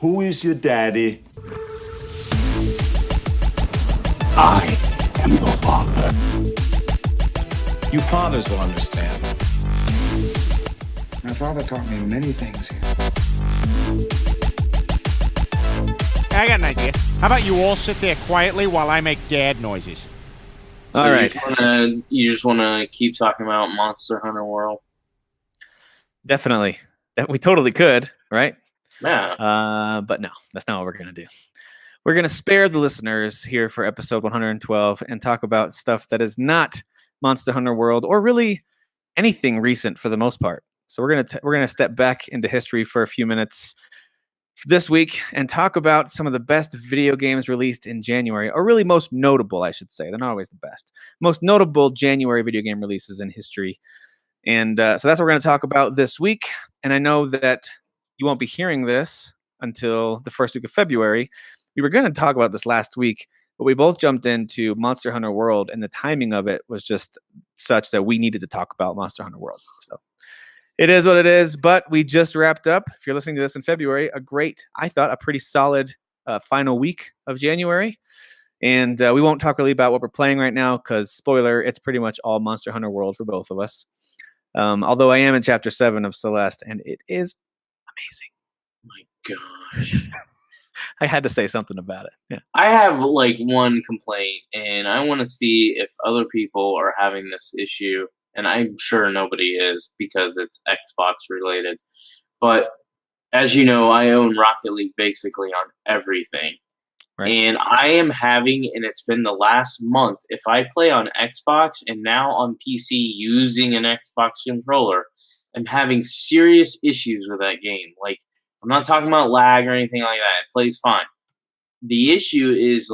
Who is your daddy? I am your father. You fathers will understand. My father taught me many things. I got an idea. How about you all sit there quietly while I make dad noises? All right. You just want to keep talking about Monster Hunter World? Definitely. We totally could, right? Yeah. But no, that's not what we're going to do. We're going to spare the listeners here for episode 112 and talk about stuff that is not Monster Hunter World or really anything recent for the most part. So we're going to step back into history for a few minutes this week and talk about some of the best video games released in January, or really most notable, I should say. They're not always the best. Most notable January video game releases in history. And so that's what we're going to talk about this week. And I know that you won't be hearing this until the first week of February. We were going to talk about this last week, but we both jumped into Monster Hunter World, and the timing of it was just such that we needed to talk about Monster Hunter World. So it is what it is, but we just wrapped up, if you're listening to this in February, I thought a pretty solid final week of January. And we won't talk really about what we're playing right now because, spoiler, it's pretty much all Monster Hunter World for both of us. Although I am in Chapter 7 of Celeste, and it is amazing. My gosh. I had to say something about it. Yeah. I have one complaint, and I want to see if other people are having this issue. And I'm sure nobody is because it's Xbox related. But as you know, I own Rocket League basically on everything. Right. And I am having, and it's been the last month, if I play on Xbox and now on PC using an Xbox controller, I'm having serious issues with that game. I'm not talking about lag or anything like that. It plays fine. The issue is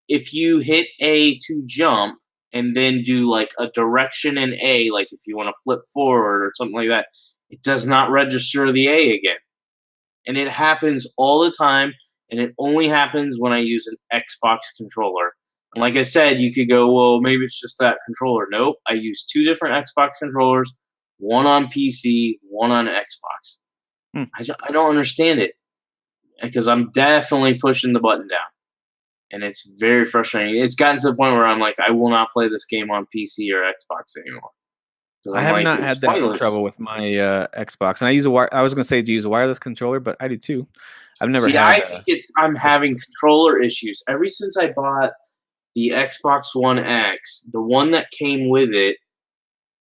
if you hit A to jump, and then do a direction in A, if you want to flip forward or something like that, it does not register the A again. And it happens all the time, and it only happens when I use an Xbox controller. And like I said, you could go, well, maybe it's just that controller. Nope, I use two different Xbox controllers, one on PC, one on Xbox. I don't understand it, because I'm definitely pushing the button down. And it's very frustrating. It's gotten to the point where I'm I will not play this game on PC or Xbox anymore. I have not had that trouble with my Xbox. And I use I was going to say to use a wireless controller, but I do too. I've never had. I think I'm having controller issues. Ever since I bought the Xbox One X, the one that came with it,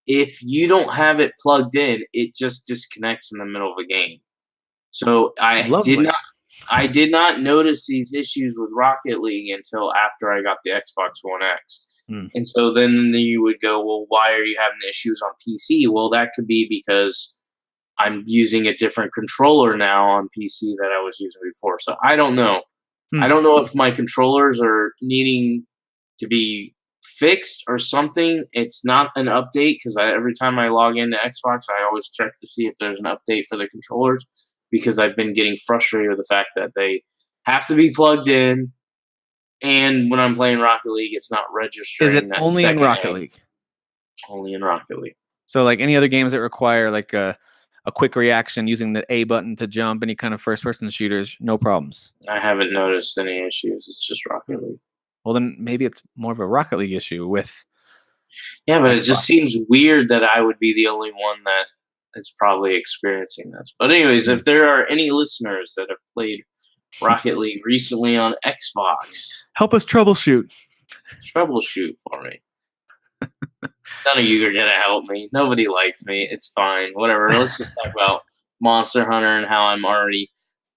if you don't have it plugged in, it just disconnects in the middle of a game. So I did not notice these issues with Rocket League until after I got the Xbox One X. And so then you would go, well, why are you having issues on PC? Well, that could be because I'm using a different controller now on PC that I was using before. So I don't know. I don't know if my controllers are needing to be fixed or something. It's not an update because every time I log into Xbox, I always check to see if there's an update for the controllers, because I've been getting frustrated with the fact that they have to be plugged in, and when I'm playing Rocket League, it's not registering. Is it only in Rocket League? Only in Rocket League. So any other games that require a quick reaction using the A button to jump, any kind of first-person shooters, no problems? I haven't noticed any issues. It's just Rocket League. Well, then maybe it's more of a Rocket League issue with... Yeah, but Xbox. It just seems weird that I would be the only one that is probably experiencing this. But anyways, if there are any listeners that have played Rocket League recently on Xbox, help us troubleshoot. Troubleshoot for me. None of you are going to help me. Nobody likes me. It's fine. Whatever. Let's just talk about Monster Hunter and how I'm already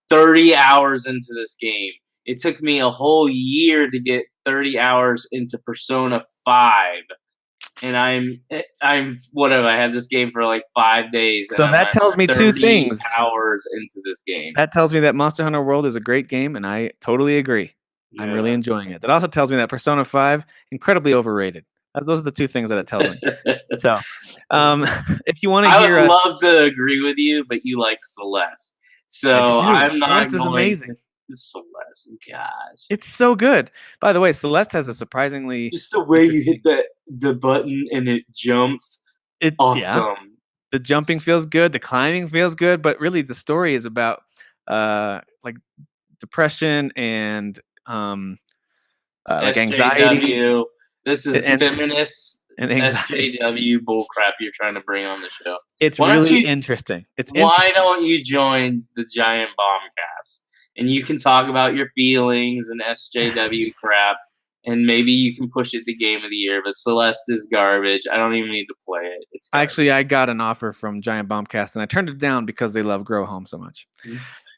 30 hours into this game. It took me a whole year to get 30 hours into Persona 5. And I'm whatever. I had this game for 5 days. So that tells me two things. Hours into this game. That tells me that Monster Hunter World is a great game, and I totally agree. Yeah. I'm really enjoying it. That also tells me that Persona 5 incredibly overrated. Those are the two things that it tells me. So, if you want to hear, I would love to agree with you, but you like Celeste, so I'm not. Celeste is amazing. Celeste, gosh, it's so good. By the way, Celeste has a surprisingly just the way you hit the button and it jumps. It's awesome. Yeah. The jumping feels good. The climbing feels good. But really, the story is about like depression and like anxiety SJW. This is and feminist anxiety. SJW bullcrap you're trying to bring on the show. It's Why don't really you- interesting. It's Why interesting. don't you join the Giant Bombcast? And you can talk about your feelings and SJW crap, and maybe you can push it to Game of the Year. But Celeste is garbage. I don't even need to play it. It's garbage. Actually, I got an offer from Giant Bombcast, and I turned it down because they love Grow Home so much.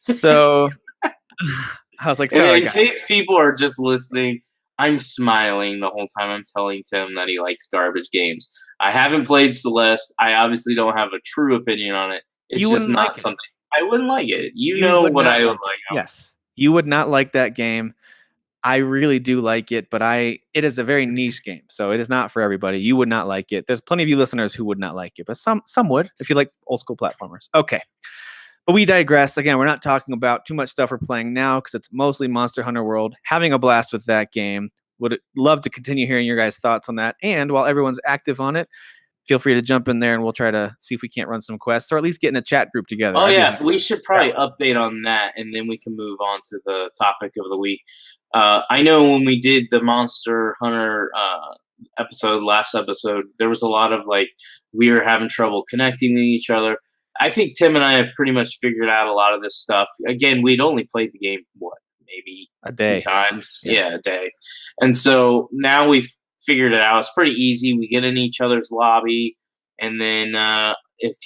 So I was like, And sorry, in guys. case people are just listening, I'm smiling the whole time I'm telling Tim that he likes garbage games. I haven't played Celeste. I obviously don't have a true opinion on it. It's You just wouldn't not like it. something I wouldn't like it. You know would what not I would like it. like. Yes, you would not like that game. I really do like it, but it is a very niche game, so it is not for everybody. You would not like it. There's plenty of you listeners who would not like it, but some would if you like old school platformers. Okay. But we digress. Again, we're not talking about too much stuff we're playing now because it's mostly Monster Hunter World. Having a blast with that game. Would love to continue hearing your guys' thoughts on that. And while everyone's active on it, feel free to jump in there and we'll try to see if we can't run some quests or at least get in a chat group together. Oh, yeah. We should probably update on that, and then we can move on to the topic of the week. I know when we did the Monster Hunter last episode, there was a lot of, like, we were having trouble connecting with each other. I think Tim and I have pretty much figured out a lot of this stuff. Again, we'd only played the game, maybe a day. 2 times? Yeah, a day. And so now we've figured it out. It's pretty easy. We get in each other's lobby, and then if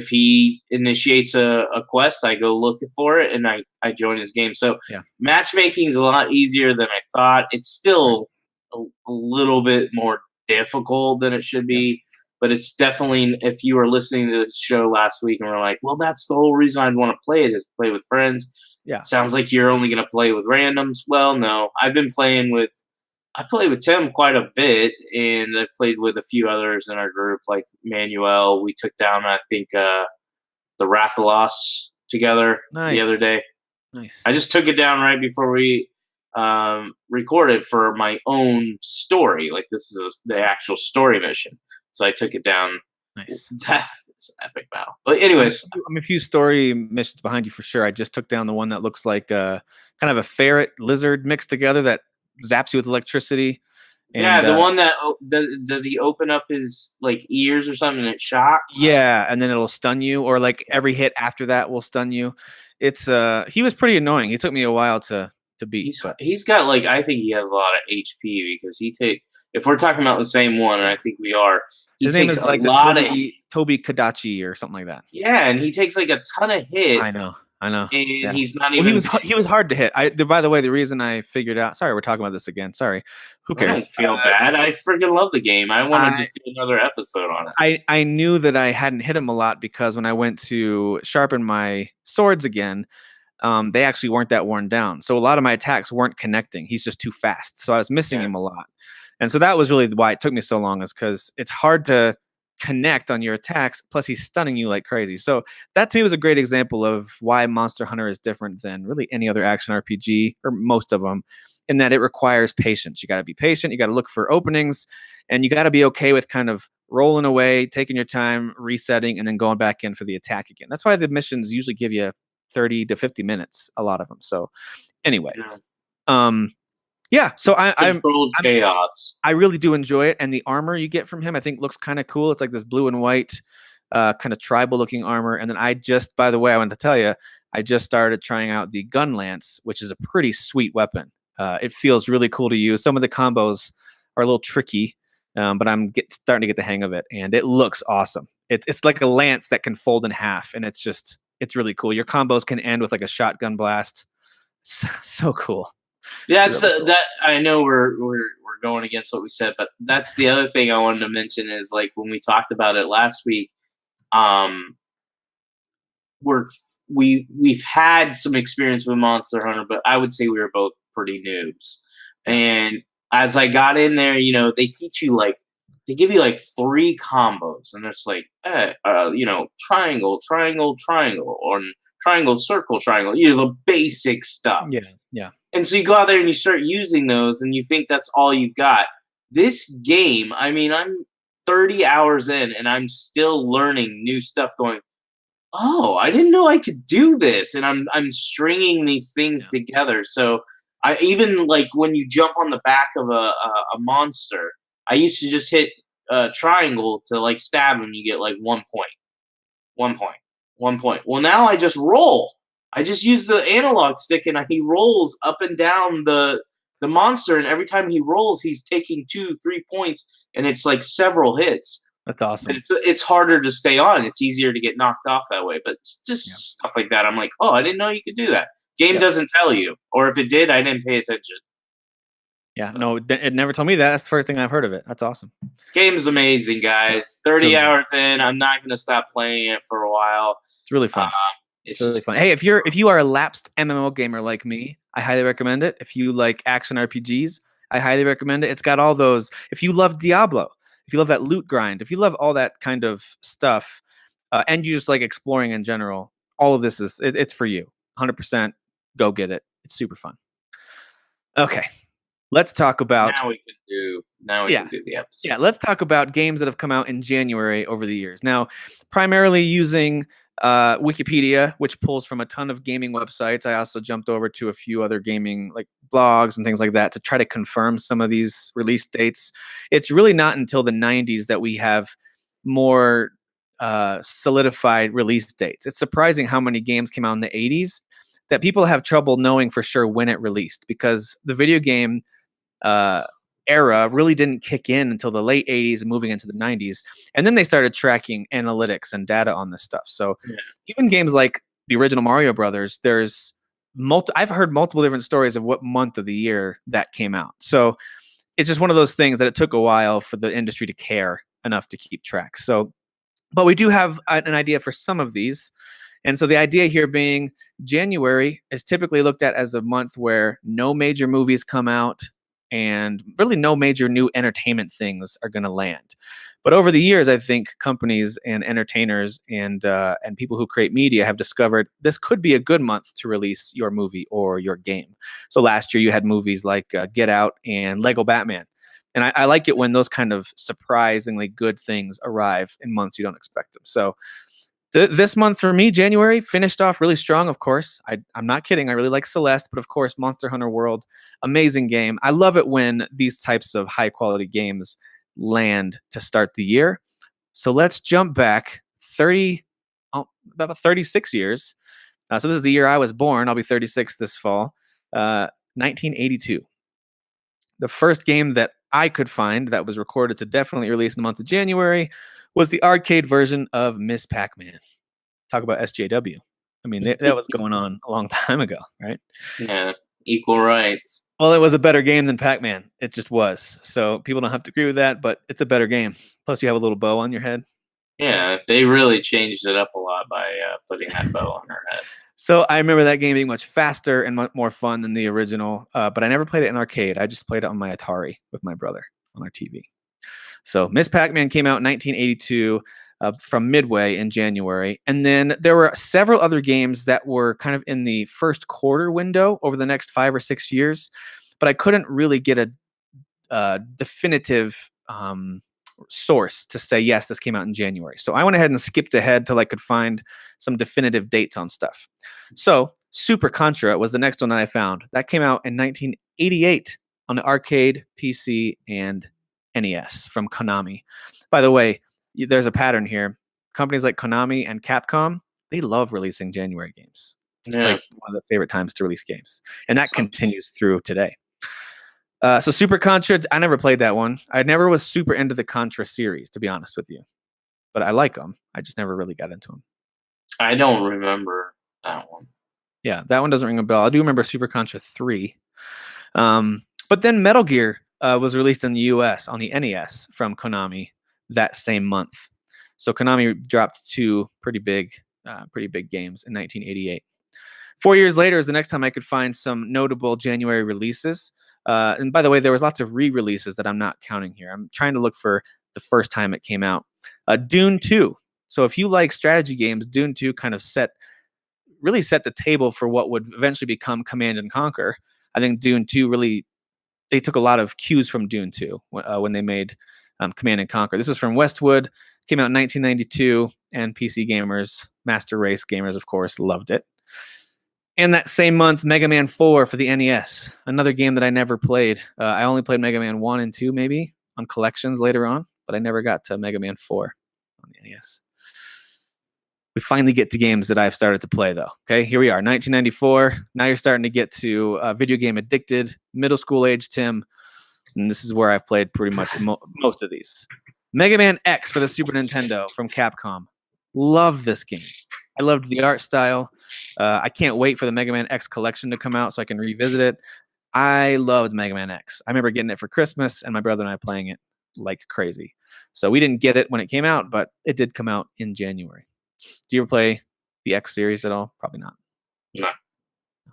he initiates a quest, I go looking for it, and I join his game. So matchmaking is a lot easier than I thought. It's still a little bit more difficult than it should be. But it's definitely, if you were listening to the show last week and were like, well, that's the whole reason I'd want to play it is play with friends. Yeah. Sounds like you're only going to play with randoms. Well, no. I played with Tim quite a bit, and I've played with a few others in our group, like Manuel. We took down, I think, the Rathalos together the other day. Nice. I just took it down right before we recorded for my own story. Like, this is the actual story mission. So I took it down. Nice. That's epic battle. But anyways. I'm a few story missions behind you for sure. I just took down the one that looks like kind of a ferret lizard mixed together that zaps you with electricity. And, the one that does he open up his like ears or something and it shocks? Yeah, and then it'll stun you, or like every hit after that will stun you. It's he was pretty annoying. He took me a while to beat. He's got like, I think he has a lot of HP because if we're talking about the same one, and I think we are, his name is like Toby Kadachi or something like that. Yeah, and he takes like a ton of hits. I know. And he's not even. He was hard to hit. By the way, the reason I figured out. Sorry, we're talking about this again. Sorry. Who cares? I don't feel bad. I freaking love the game. I want to just do another episode on it. I knew that I hadn't hit him a lot because when I went to sharpen my swords again, they actually weren't that worn down. So a lot of my attacks weren't connecting. He's just too fast. So I was missing him a lot. And so that was really why it took me so long, is because it's hard to connect on your attacks. Plus, he's stunning you like crazy. So that to me was a great example of why Monster Hunter is different than really any other action RPG, or most of them, in that it requires patience. You got to be patient. You got to look for openings, and you got to be okay with kind of rolling away, taking your time, resetting, and then going back in for the attack again. That's why the missions usually give you 30 to 50 minutes, a lot of them. So anyway, so I'm chaos. I really do enjoy it, and the armor you get from him, I think, looks kind of cool. It's like this blue and white, kind of tribal-looking armor. And then by the way, I want to tell you, I just started trying out the gun lance, which is a pretty sweet weapon. It feels really cool to use. Some of the combos are a little tricky, but I'm starting to get the hang of it, and it looks awesome. It's like a lance that can fold in half, and it's really cool. Your combos can end with like a shotgun blast. So cool. Yeah, that I know we're going against what we said, but that's the other thing I wanted to mention is, like, when we talked about it last week, we've had some experience with Monster Hunter, but I would say we were both pretty noobs. And as I got in there, they teach you they give you 3 combos, and it's like, triangle, triangle, triangle, or triangle, circle, triangle. The basic stuff. Yeah. And so you go out there and you start using those, and you think that's all you've got. This game, I mean, I'm 30 hours in, and I'm still learning new stuff going, oh, I didn't know I could do this, and I'm stringing these things together. So I even like when you jump on the back of a monster, I used to just hit triangle to like stab him. You get like 1 point, 1 point, 1 point. Well, now I just roll. I just use the analog stick, and he rolls up and down the monster, and every time he rolls, he's taking 2, 3 points, and it's like several hits. That's awesome. It's harder to stay on. It's easier to get knocked off that way. But it's just stuff like that. I'm like, oh, I didn't know you could do that. Game doesn't tell you, or if it did, I didn't pay attention. Yeah, no, it never told me that. That's the first thing I've heard of it. That's awesome. Game's amazing, guys. 30 hours in. I'm not gonna stop playing it for a while. It's really fun. It's really fun. Hey, if you are a lapsed MMO gamer like me, I highly recommend it. If you like action RPGs, I highly recommend it. It's got all those. If you love Diablo, if you love that loot grind, if you love all that kind of stuff, and you just like exploring in general, all of this it's for you. 100%. Go get it. It's super fun. Okay, let's talk about. Now we can do the episode. Yeah, let's talk about games that have come out in January over the years. Now, primarily using Wikipedia, which pulls from a ton of gaming websites. I also jumped over to a few other gaming like blogs and things like that to try to confirm some of these release dates. It's really not until the 90s that we have more solidified release dates. It's surprising how many games came out in the 80s that people have trouble knowing for sure when it released, because the video game era really didn't kick in until the late 80s and moving into the 90s. And then they started tracking analytics and data on this stuff. So even games like the original Mario Brothers, there's I've heard multiple different stories of what month of the year that came out. So it's just one of those things that it took a while for the industry to care enough to keep track. So, but we do have an idea for some of these. And so the idea here being January is typically looked at as a month where no major movies come out and really no major new entertainment things are going to land. But over the years, I think companies and entertainers and people who create media have discovered this could be a good month to release your movie or your game. So last year you had movies like Get Out and Lego Batman. And I like it when those kind of surprisingly good things arrive in months you don't expect them. So this month for me, January, finished off really strong, of course. I'm not kidding. I really like Celeste, but of course, Monster Hunter World, amazing game. I love it when these types of high-quality games land to start the year. So let's jump back about 36 years. So this is the year I was born. I'll be 36 this fall. 1982. The first game that I could find that was recorded to definitely release in the month of January was the arcade version of Miss Pac-Man. Talk about SJW. I mean, that was going on a long time ago, right? Yeah, equal rights. Well, it was a better game than Pac-Man. It just was. So people don't have to agree with that, but it's a better game. Plus, you have a little bow on your head. Yeah, they really changed it up a lot by putting that bow on her head. So I remember that game being much faster and much more fun than the original, but I never played it in arcade. I just played it on my Atari with my brother on our TV. So Miss Pac-Man came out in 1982 from Midway in January. And then there were several other games that were kind of in the first quarter window over the next 5 or 6 years, but I couldn't really get a definitive source to say, yes, this came out in January. So I went ahead and skipped ahead till I could find some definitive dates on stuff. So Super Contra was the next one that I found. That came out in 1988 on the arcade, PC, and NES from Konami. By the way, there's a pattern here. Companies like Konami and Capcom, they love releasing January games. Yeah. It's like one of the favorite times to release games. And that continues through today. So Super Contra, I never played that one. I never was super into the Contra series, to be honest with you. But I like them. I just never really got into them. I don't remember that one. Yeah, that one doesn't ring a bell. I do remember Super Contra 3. But then Metal Gear was released in the US on the NES from Konami that same month. So Konami dropped two pretty big games in 1988. 4 years later is the next time I could find some notable January releases. And by the way, there was lots of re-releases that I'm not counting here. I'm trying to look for the first time it came out. Dune 2. So if you like strategy games, Dune 2 kind of really set the table for what would eventually become Command and Conquer. I think Dune 2 really, they took a lot of cues from Dune 2 when they made Command and Conquer. This is from Westwood. Came out in 1992, and PC gamers, Master Race gamers, of course, loved it. And that same month, Mega Man 4 for the NES, another game that I never played. I only played Mega Man 1 and 2 maybe on collections later on, but I never got to Mega Man 4 on the NES. We finally get to games that I've started to play, though. Okay, here we are, 1994. Now you're starting to get to video game addicted, middle school age Tim, and this is where I've played pretty much most of these. Mega Man X for the Super Nintendo from Capcom. Love this game. I loved the art style. I can't wait for the Mega Man X collection to come out so I can revisit it. I loved Mega Man X. I remember getting it for Christmas and my brother and I playing it like crazy. So we didn't get it when it came out, but it did come out in January. Do you ever play the X series at all? Probably not. No.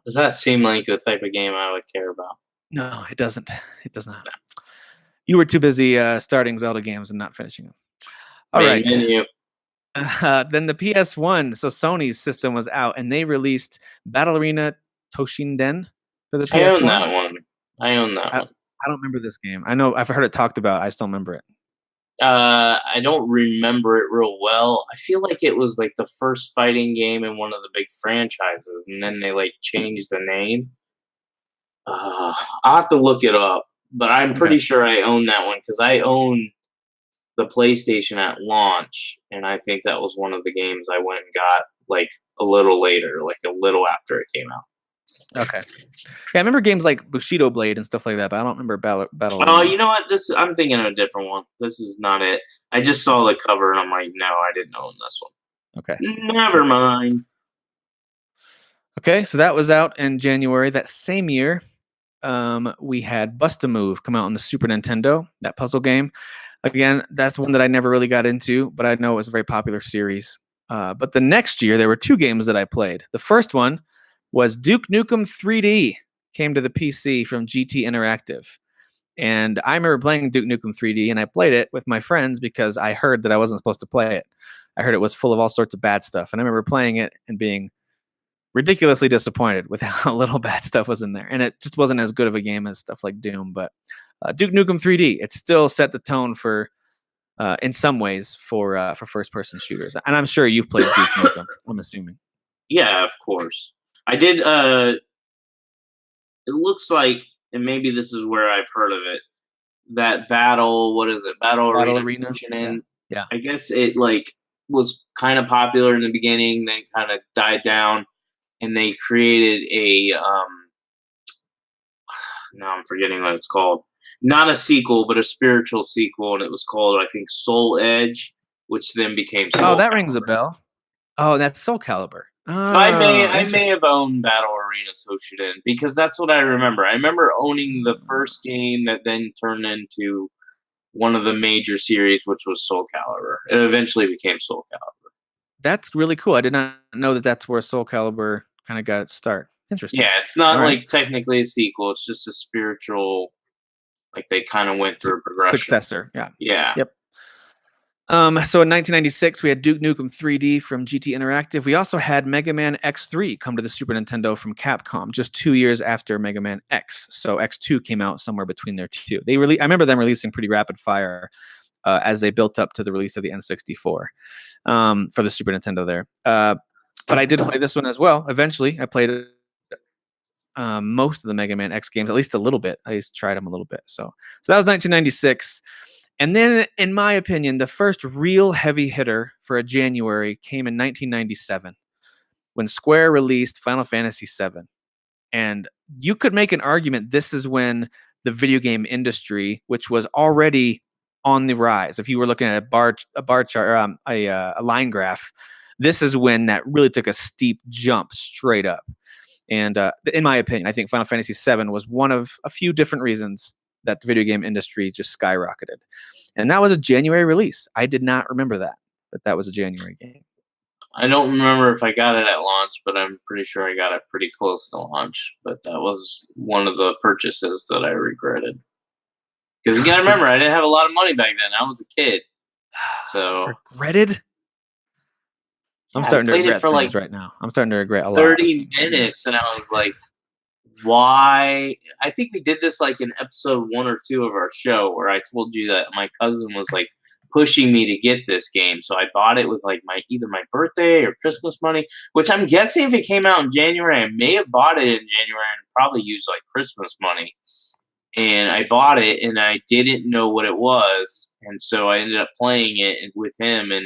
Does that seem like the type of game I would care about? No, it doesn't. It does not. You were too busy starting Zelda games and not finishing them. All right. Menu. Then the PS1, so Sony's system was out, and they released Battle Arena Toshinden for the PS1. I own that one. I don't remember this game. I know I've heard it talked about. I still remember it. I don't remember it real well. I feel like it was like the first fighting game in one of the big franchises, and then they like changed the name. I'll have to look it up, but I'm pretty sure I own that one because I own the PlayStation at launch, and I think that was one of the games I went and got like a little later, like a little after it came out. Okay. Yeah, I remember games like Bushido Blade and stuff like that, but I don't remember Battle. Oh, you know what? I'm thinking of a different one. This is not it. I just saw the cover and I'm like, no, I didn't own this one. Okay. Never mind. Okay, so that was out in January. That same year, we had Bust-A-Move come out on the Super Nintendo, that puzzle game. Again, that's one that I never really got into, but I know it was a very popular series. But the next year, there were two games that I played. The first one was Duke Nukem 3D, came to the PC from GT Interactive. And I remember playing Duke Nukem 3D, and I played it with my friends because I heard that I wasn't supposed to play it. I heard it was full of all sorts of bad stuff. And I remember playing it and being ridiculously disappointed with how little bad stuff was in there. And it just wasn't as good of a game as stuff like Doom. But Duke Nukem 3D, it still set the tone for, in some ways, for first-person shooters. And I'm sure you've played Duke Nukem, I'm assuming. Yeah, of course. I did, it looks like, and maybe this is where I've heard of it, that Battle Arena. Yeah. I guess it, like, was kind of popular in the beginning, then kind of died down, and they created a, now I'm forgetting what it's called. Not a sequel, but a spiritual sequel, and it was called, I think, Soul Edge, which then became Soul that Calibur. rings a bell. Oh, that's Soul Calibur. So I may have owned Battle Arena Toshinden because that's what I remember. I remember owning the first game that then turned into one of the major series, which was Soul Calibur. It eventually became Soul Calibur. That's really cool. I did not know that that's where Soul Calibur kind of got its start. Interesting. Yeah, it's not like technically a sequel. It's just a spiritual, like they kind of went through a progression. Successor. Yeah. Yeah. Yep. So in 1996, we had Duke Nukem 3D from GT Interactive. We also had Mega Man X3 come to the Super Nintendo from Capcom just 2 years after Mega Man X. So X2 came out somewhere between their two. I remember them releasing pretty rapid fire as they built up to the release of the N64 for the Super Nintendo there. But I did play this one as well. Eventually, I played most of the Mega Man X games, at least a little bit. I just tried them a little bit. So that was 1996. And then, in my opinion, the first real heavy hitter for a January came in 1997 when Square released Final Fantasy VII. And you could make an argument this is when the video game industry, which was already on the rise, if you were looking at a bar chart or a line graph, this is when that really took a steep jump straight up. And in my opinion, I think Final Fantasy VII was one of a few different reasons that the video game industry just skyrocketed. And that was a January release. I did not remember that was a January game. I don't remember if I got it at launch, but I'm pretty sure I got it pretty close to launch. But that was one of the purchases that I regretted. Because you gotta remember, I didn't have a lot of money back then. I was a kid. So regretted? I'm starting to regret for things right now. I'm starting to regret a lot. 30 minutes, and I was like, why? I think we did this like in episode 1 or 2 of our show where I told you that my cousin was like pushing me to get this game. So I bought it with like either my birthday or Christmas money, which I'm guessing if it came out in January, I may have bought it in January and probably used like Christmas money. And I bought it and I didn't know what it was. And so I ended up playing it with him and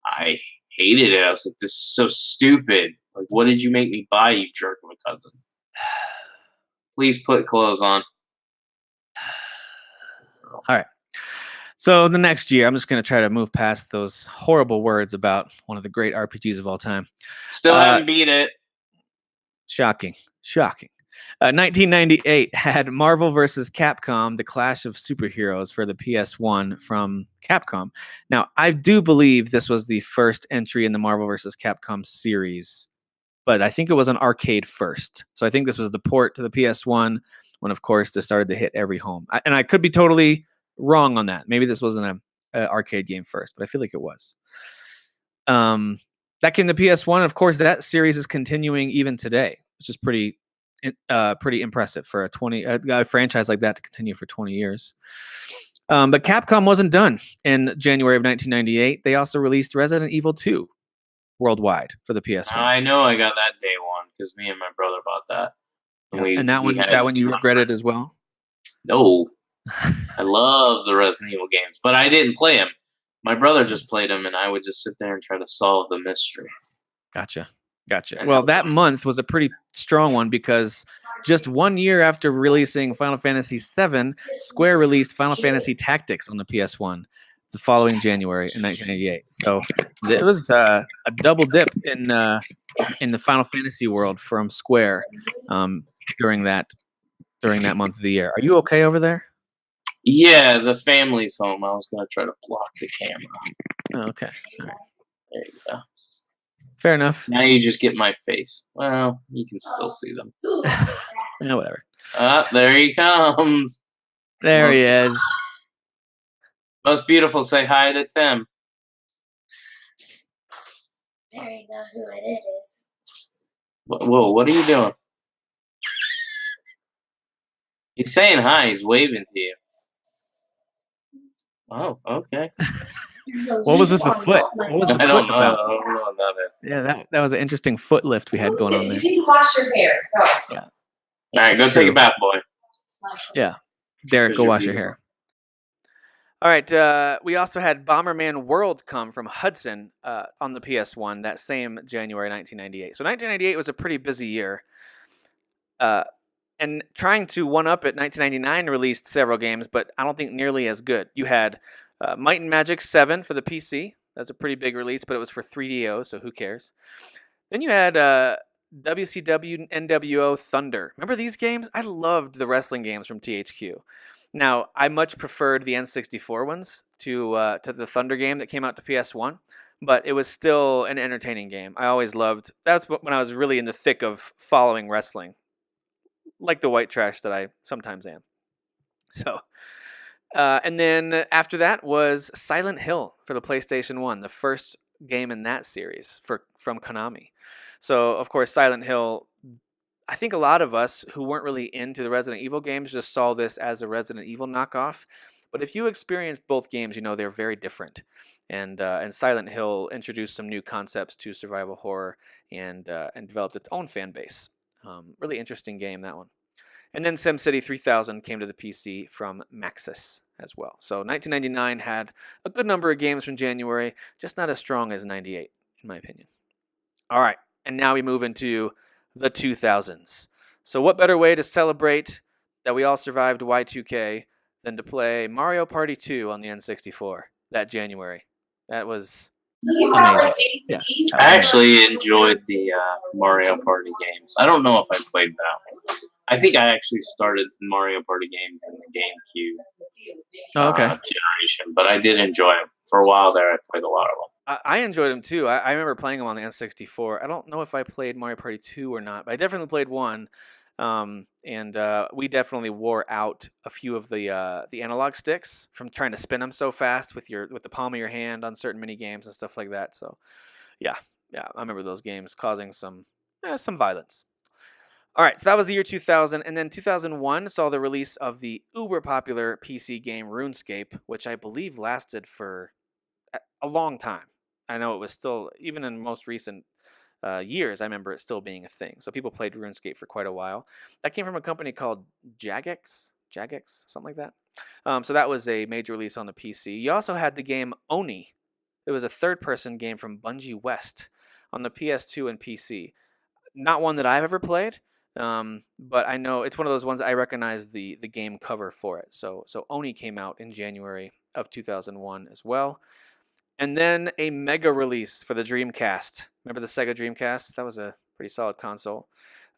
I hated it. I was like, this is so stupid. Like, what did you make me buy, you jerk of a cousin? Please put clothes on. All right. So the next year, I'm just going to try to move past those horrible words about one of the great RPGs of all time. Still haven't beat it. Shocking. 1998 had Marvel vs. Capcom, The Clash of Superheroes for the PS1 from Capcom. Now, I do believe this was the first entry in the Marvel vs. Capcom series, but I think it was an arcade first. So I think this was the port to the PS1 when, of course, this started to hit every home. And I could be totally wrong on that. Maybe this wasn't an arcade game first, but I feel like it was. That came to PS1. Of course, that series is continuing even today, which is pretty impressive for a franchise like that to continue for 20 years. But Capcom wasn't done. In January of 1998, they also released Resident Evil 2 worldwide for the PS1. I know I got that day one because me and my brother bought that. And that one you regretted as well? No. I love the Resident Evil games, but I didn't play them. My brother just played them, and I would just sit there and try to solve the mystery. Gotcha. Well, that month was a pretty strong one because just 1 year after releasing Final Fantasy VII, Square released Final Fantasy Tactics on the PS1 the following January in 1988. So it was a double dip in the Final Fantasy world from Square during that month of the year. Are you okay over there? Yeah, the family's home. I was going to try to block the camera. Oh, okay. All right. There you go. Fair enough. Now you just get my face. Well, you can still see them. No, whatever. There he comes. There he is. Most beautiful. Say hi to Tim. There you know who it is. Whoa, what are you doing? He's saying hi. He's waving to you. Oh, okay. What was with the foot? What was the I don't foot know. about? I don't know what that is. Yeah, that was an interesting foot lift we had going on there. You need to wash your hair. Go. Yeah. All right, go take a bath, boy. Yeah. Derek, go wash your hair. All right. We also had Bomberman World come from Hudson on the PS1 that same January 1998. So 1998 was a pretty busy year. And trying to one-up it, 1999 released several games, but I don't think nearly as good. You had Might and Magic 7 for the PC. That's a pretty big release, but it was for 3DO, so who cares? Then you had WCW NWO Thunder. Remember these games? I loved the wrestling games from THQ. Now, I much preferred the N64 ones to the Thunder game that came out to PS1, but it was still an entertaining game. I always loved. That's when I was really in the thick of following wrestling, like the white trash that I sometimes am. So, and then after that was Silent Hill for the PlayStation 1, the first game in that series from Konami. So, of course, Silent Hill, I think a lot of us who weren't really into the Resident Evil games just saw this as a Resident Evil knockoff. But if you experienced both games, you know they're very different. And Silent Hill introduced some new concepts to survival horror and developed its own fan base. Really interesting game, that one. And then SimCity 3000 came to the PC from Maxis as well. So 1999 had a good number of games from January, just not as strong as 98, in my opinion. All right, and now we move into the 2000s. So what better way to celebrate that we all survived Y2K than to play Mario Party 2 on the N64 that January? That was amazing. Yeah. I actually enjoyed the Mario Party games. I don't know if I played that one. I think I actually started Mario Party games in the GameCube generation, but I did enjoy them. For a while there, I played a lot of them. I enjoyed them too. I remember playing them on the N64. I don't know if I played Mario Party 2 or not, but I definitely played one. And we definitely wore out a few of the analog sticks from trying to spin them so fast with the palm of your hand on certain mini games and stuff like that. So, yeah, I remember those games causing some violence. All right, so that was the year 2000, and then 2001 saw the release of the uber popular PC game RuneScape, which I believe lasted for a long time. I know it was still, even in most recent years, I remember it still being a thing. So people played RuneScape for quite a while. That came from a company called Jagex, something like that. So that was a major release on the PC. You also had the game Oni. It was a third-person game from Bungie West on the PS2 and PC. Not one that I've ever played, but I know it's one of those ones I recognize the game cover for it. So Oni came out in January of 2001 as well. And then a mega release for the Dreamcast. Remember the Sega Dreamcast? That was a pretty solid console.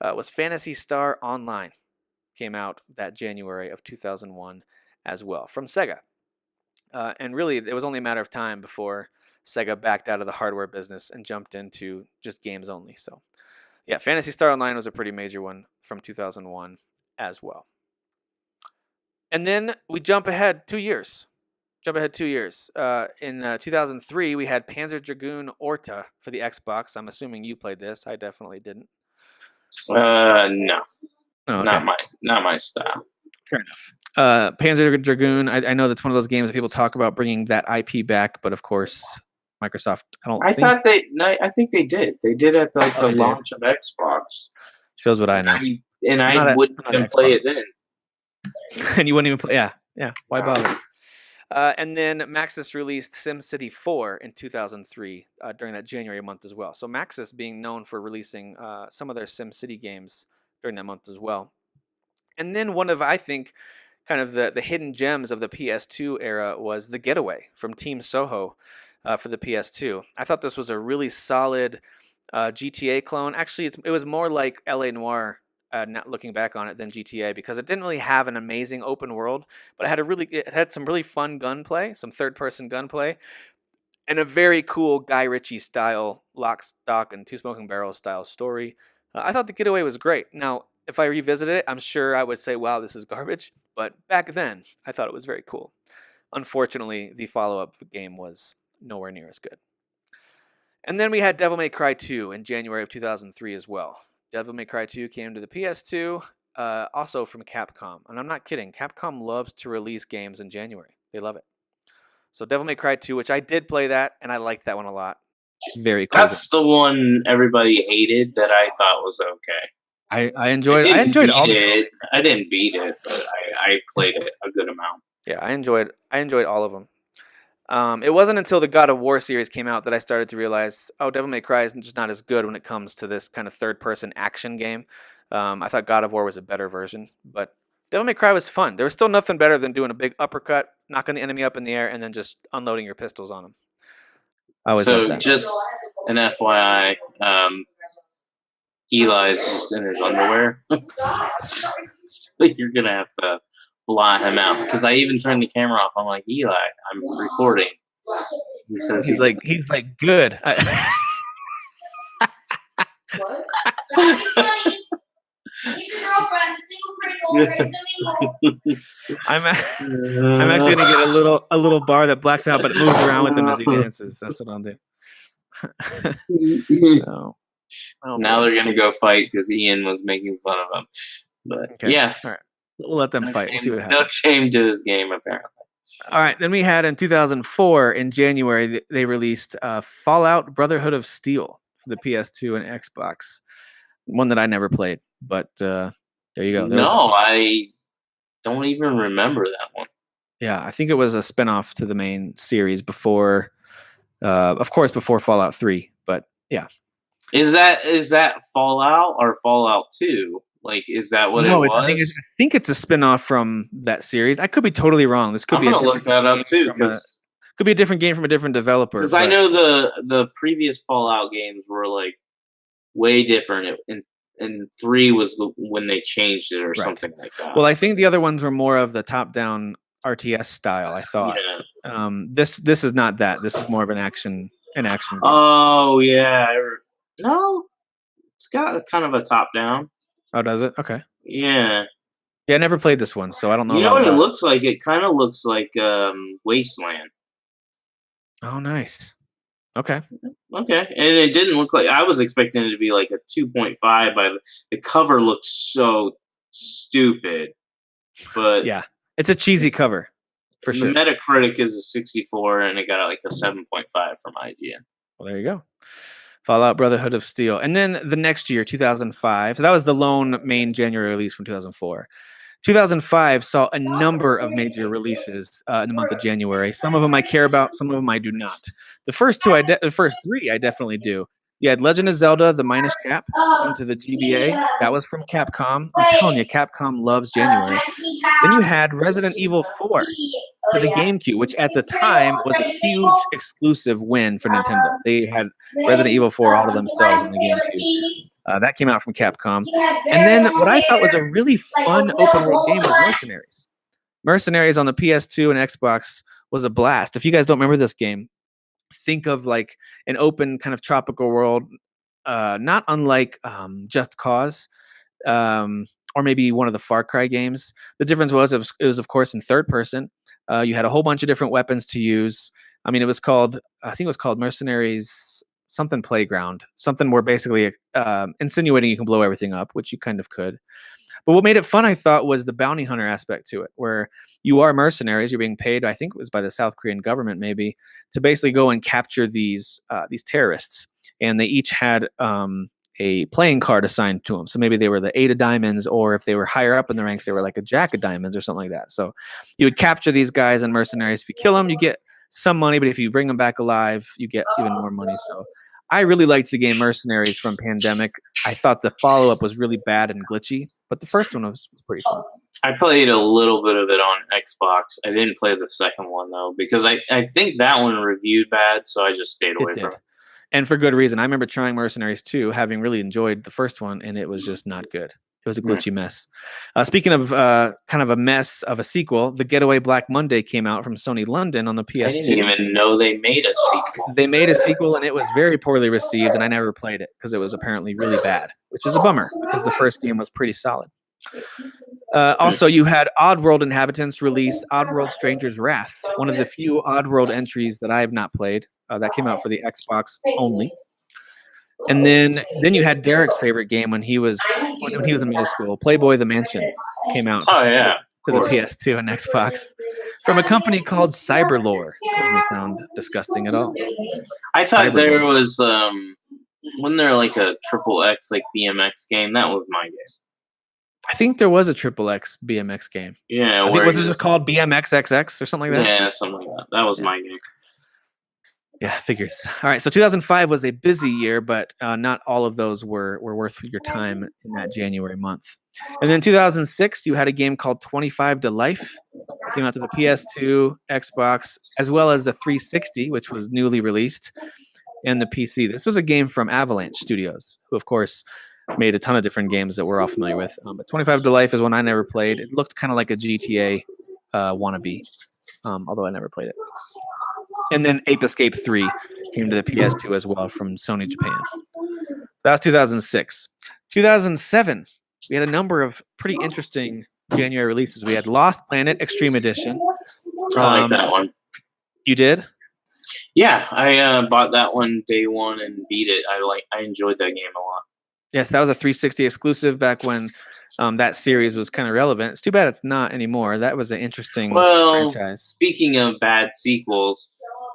It was Phantasy Star Online. Came out that January of 2001 as well from Sega. And really, it was only a matter of time before Sega backed out of the hardware business and jumped into just games only. So, yeah, Phantasy Star Online was a pretty major one from 2001 as well. And then we jump ahead 2 years. In 2003, we had Panzer Dragoon Orta for the Xbox. I'm assuming you played this. I definitely didn't. No, Oh, okay. not my style. Fair enough. Panzer Dragoon. I know that's one of those games that people talk about bringing that IP back, but of course, Microsoft. I think they did. They did at the they did. launch of Xbox. Shows what I know. I wouldn't even play it then. And you wouldn't even play. Yeah. Why bother? And then Maxis released SimCity 4 in 2003 during that January month as well. So Maxis being known for releasing some of their SimCity games during that month as well. And then one of, I think, kind of the hidden gems of the PS2 era was The Getaway from Team Soho for the PS2. I thought this was a really solid GTA clone. Actually, it was more like LA Noire, not looking back on it, than GTA, because it didn't really have an amazing open world, but it had some really fun gunplay, some third-person gunplay, and a very cool Guy Ritchie style lock, stock, and two smoking barrels style story. I thought The Getaway was great. Now, if I revisited it, I'm sure I would say, wow, this is garbage. But back then, I thought it was very cool. Unfortunately, the follow-up game was nowhere near as good. And then we had Devil May Cry 2 in January of 2003 as well. Devil May Cry 2 came to the PS2, also from Capcom. And I'm not kidding. Capcom loves to release games in January. They love it. So Devil May Cry 2, which I did play that, and I liked that one a lot. Very cool. That's the one everybody hated that I thought was okay. I enjoyed all it. I didn't beat it, but I played it a good amount. Yeah, I enjoyed all of them. It wasn't until the God of War series came out that I started to realize, Devil May Cry is just not as good when it comes to this kind of third-person action game. I thought God of War was a better version, but Devil May Cry was fun. There was still nothing better than doing a big uppercut, knocking the enemy up in the air, and then just unloading your pistols on them. I always loved that. Just an FYI, Eli's just in his underwear. So you're going to have to blot him out. Because I even turned the camera off. I'm like, Eli, I'm recording. He says he's like good. I'm actually gonna get a little bar that blacks out, but it moves around with him as he dances. That's what I'll do. So, now they're gonna go fight because Ian was making fun of them. But okay. Yeah, all right, we'll let them fight. We'll see what happens. No shame to his game, apparently. All right, then we had in 2004 in January they released Fallout Brotherhood of Steel for the PS2 and Xbox. One that I never played, but there you go. I don't even remember that one. Yeah, I think it was a spinoff to the main series before, of course, before Fallout 3. But yeah, is that Fallout or Fallout 2? Like, is that what it was? I think it's a spinoff from that series. I could be totally wrong. This could be. I'm gonna look that up too, because could be a different game from a different developer. Because I know the previous Fallout games were like way different, and 3 was when they changed it or something like that. Well, I think the other ones were more of the top-down RTS style. I thought. Yeah. This is not that. This is more of an action game. Oh yeah, no, it's got kind of a top-down. Oh, does it? Okay. Yeah. Yeah, I never played this one, so I don't know. You know what it looks like? It kind of looks like Wasteland. Oh, nice. Okay. Okay, and it didn't look like I was expecting it to be like a 2.5. By the cover looked so stupid, but Yeah. It's a cheesy cover for the sure. Metacritic is a 64, and it got like a 7.5 from IGN. Well, there you go. Fallout Brotherhood of Steel. And then the next year, 2005. So that was the lone main January release from 2004. 2005 saw a number of major releases in the month of January. Some of them I care about, some of them I do not. The first three I definitely do. You had Legend of Zelda: The Minish Cap into the GBA. That was from Capcom. I'm telling you, Capcom loves January. Then you had Resident Evil 4 to the GameCube, which at the time was a huge exclusive win for Nintendo. They had Resident Evil 4 all to themselves on the GameCube. That came out from Capcom. And then what I thought was a really fun open world game was Mercenaries. Mercenaries on the PS2 and Xbox was a blast. If you guys don't remember this game, think of like an open kind of tropical world, not unlike Just Cause, or maybe one of the Far Cry games. The difference was it was of course in third person. You had a whole bunch of different weapons to use. I mean, I think it was called Mercenaries something Playground, something where basically insinuating you can blow everything up, which you kind of could. But what made it fun, I thought, was the bounty hunter aspect to it, where you are mercenaries. You're being paid, I think it was by the South Korean government, maybe, to basically go and capture these terrorists. And they each had a playing card assigned to them. So maybe they were the 8 of diamonds, or if they were higher up in the ranks, they were like a jack of diamonds or something like that. So you would capture these guys and mercenaries. If you kill them, you get some money, but if you bring them back alive, you get even more money. So I really liked the game Mercenaries from Pandemic. I thought the follow-up was really bad and glitchy, but the first one was pretty fun. I played a little bit of it on Xbox. I didn't play the second one, though, because I think that one reviewed bad, so I just stayed away from it. And for good reason. I remember trying Mercenaries 2, having really enjoyed the first one, and it was just not good. It was a glitchy mess. Speaking of kind of a mess of a sequel, The Getaway Black Monday came out from Sony London on the PS2. I didn't even know they made a sequel. They made a sequel, and it was very poorly received, and I never played it because it was apparently really bad, which is a bummer because the first game was pretty solid. Also, you had Oddworld Inhabitants release Oddworld Stranger's Wrath, one of the few Oddworld entries that I have not played. That came out for the Xbox only. And then you had Derek's favorite game when he was in middle school. Playboy the Mansion came out. Oh yeah, to the PS2 and Xbox from a company called Cyberlore. Doesn't sound disgusting at all. I thought Cyberlore. there was wasn't there like a triple X like BMX game? That was my game. I think there was a triple X BMX game. Yeah, I think was it just called BMX XX or something like that? Yeah, something like that. That was my game. Yeah, figures. All right, so 2005 was a busy year, but not all of those were worth your time in that January month. And then 2006, you had a game called 25 to Life. It came out to the PS2, Xbox, as well as the 360, which was newly released, and the PC. This was a game from Avalanche Studios, who, of course, made a ton of different games that we're all familiar with. But 25 to Life is one I never played. It looked kind of like a GTA wannabe, although I never played it. And then Ape Escape 3 came to the PS2 as well from Sony Japan. So that was 2006. 2007, we had a number of pretty interesting January releases. We had Lost Planet Extreme Edition. I like that one. You did? Yeah, I bought that one day one and beat it. I enjoyed that game a lot. Yes, that was a 360 exclusive back when that series was kind of relevant. It's too bad it's not anymore. That was an interesting franchise. Speaking of bad sequels,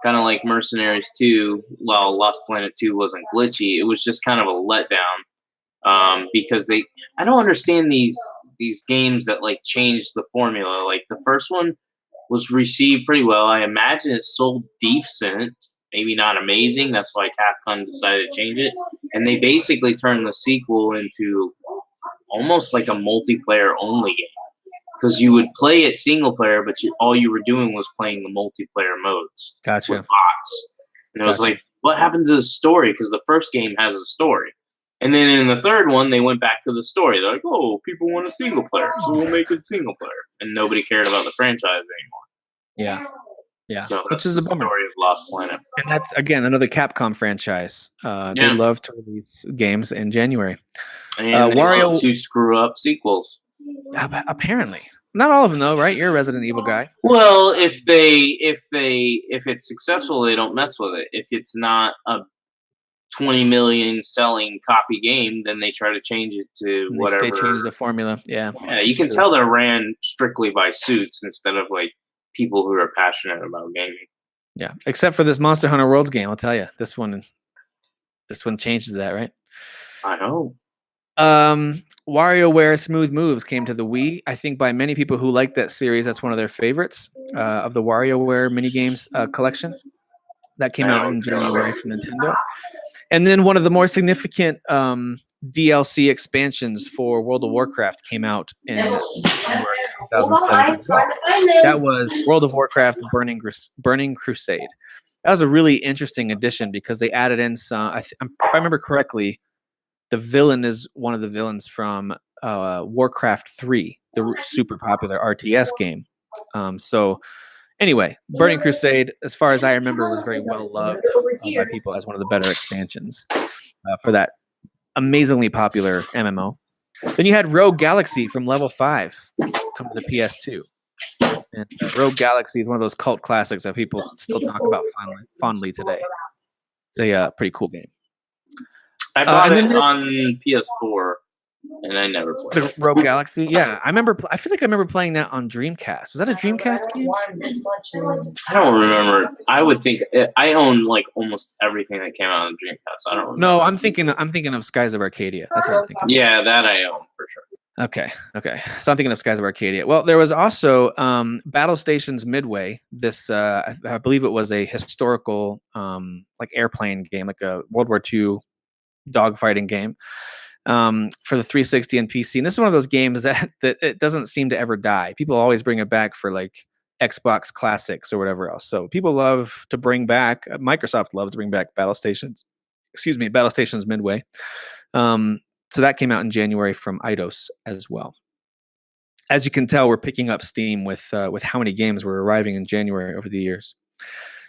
kind of like Mercenaries 2, while Lost Planet 2 wasn't glitchy, it was just kind of a letdown because I don't understand these games that like changed the formula. Like the first one was received pretty well. I imagine it sold decent, maybe not amazing. That's why Capcom decided to change it. And they basically turned the sequel into almost like a multiplayer only game. Because you would play it single player, but all you were doing was playing the multiplayer modes. Gotcha. With bots. And it was like, what happens to the story? Because the first game has a story. And then in the third one, they went back to the story. They're like, oh, people want a single player, so we'll make it single player. And nobody cared about the franchise anymore. Yeah. Yeah, so which is a bummer. Story of Lost Planet. And that's, again, another Capcom franchise. They love to release games in January. And Wario to screw up sequels. Apparently. Not all of them, though, right? You're a Resident Evil guy. Well, if it's successful, they don't mess with it. If it's not a 20 million selling copy game, then they try to change it to whatever. They changed the formula. Yeah. Yeah, you can tell they're ran strictly by suits instead of like people who are passionate about gaming. Yeah, except for this Monster Hunter Worlds game, I'll tell you. This one changes that, right? I know. WarioWare Smooth Moves came to the Wii. I think by many people who like that series, that's one of their favorites of the WarioWare minigames collection. That came out in January from Nintendo. And then one of the more significant DLC expansions for World of Warcraft came out in January 2007. That was World of Warcraft Burning Crusade. That was a really interesting addition because they added in some, if I remember correctly, the villain is one of the villains from Warcraft 3, the super popular RTS game. So anyway, Burning Crusade, as far as I remember, was very well loved by people as one of the better expansions for that amazingly popular MMO. Then you had Rogue Galaxy from Level 5 come to the PS2. And Rogue Galaxy is one of those cult classics that people still talk about fondly today. It's a pretty cool game. I bought it on PS4, and I never played it. Rogue Galaxy? Yeah, I feel like I remember playing that on Dreamcast. Was that a Dreamcast game? I don't remember. I would think I own like almost everything that came out on Dreamcast. I don't remember. No, I'm thinking of Skies of Arcadia. That's what I'm thinking. Yeah, that I own for sure. Okay. So I'm thinking of Skies of Arcadia. Well, there was also Battle Stations Midway. This, I believe it was a historical, like airplane game, like a World War II dogfighting game for the 360 and PC. And this is one of those games that it doesn't seem to ever die. People always bring it back for like Xbox Classics or whatever else. So people love to bring back, Microsoft loves to bring back Battle Stations Midway. So that came out in January from Eidos as well. As you can tell, we're picking up steam with how many games were arriving in January over the years.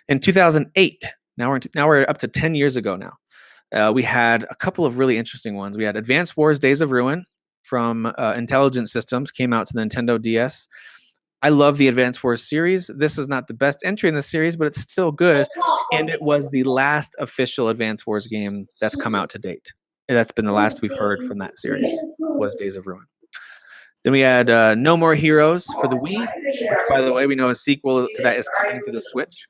In 2008, now we're up to 10 years ago now. We had a couple of really interesting ones. We had Advance Wars Days of Ruin from Intelligent Systems, came out to the Nintendo DS. I love the Advance Wars series. This is not the best entry in the series, but it's still good. And it was the last official Advance Wars game that's come out to date. And that's been the last we've heard from that series, was Days of Ruin. Then we had No More Heroes for the Wii, which, by the way, we know a sequel to that is coming to the Switch.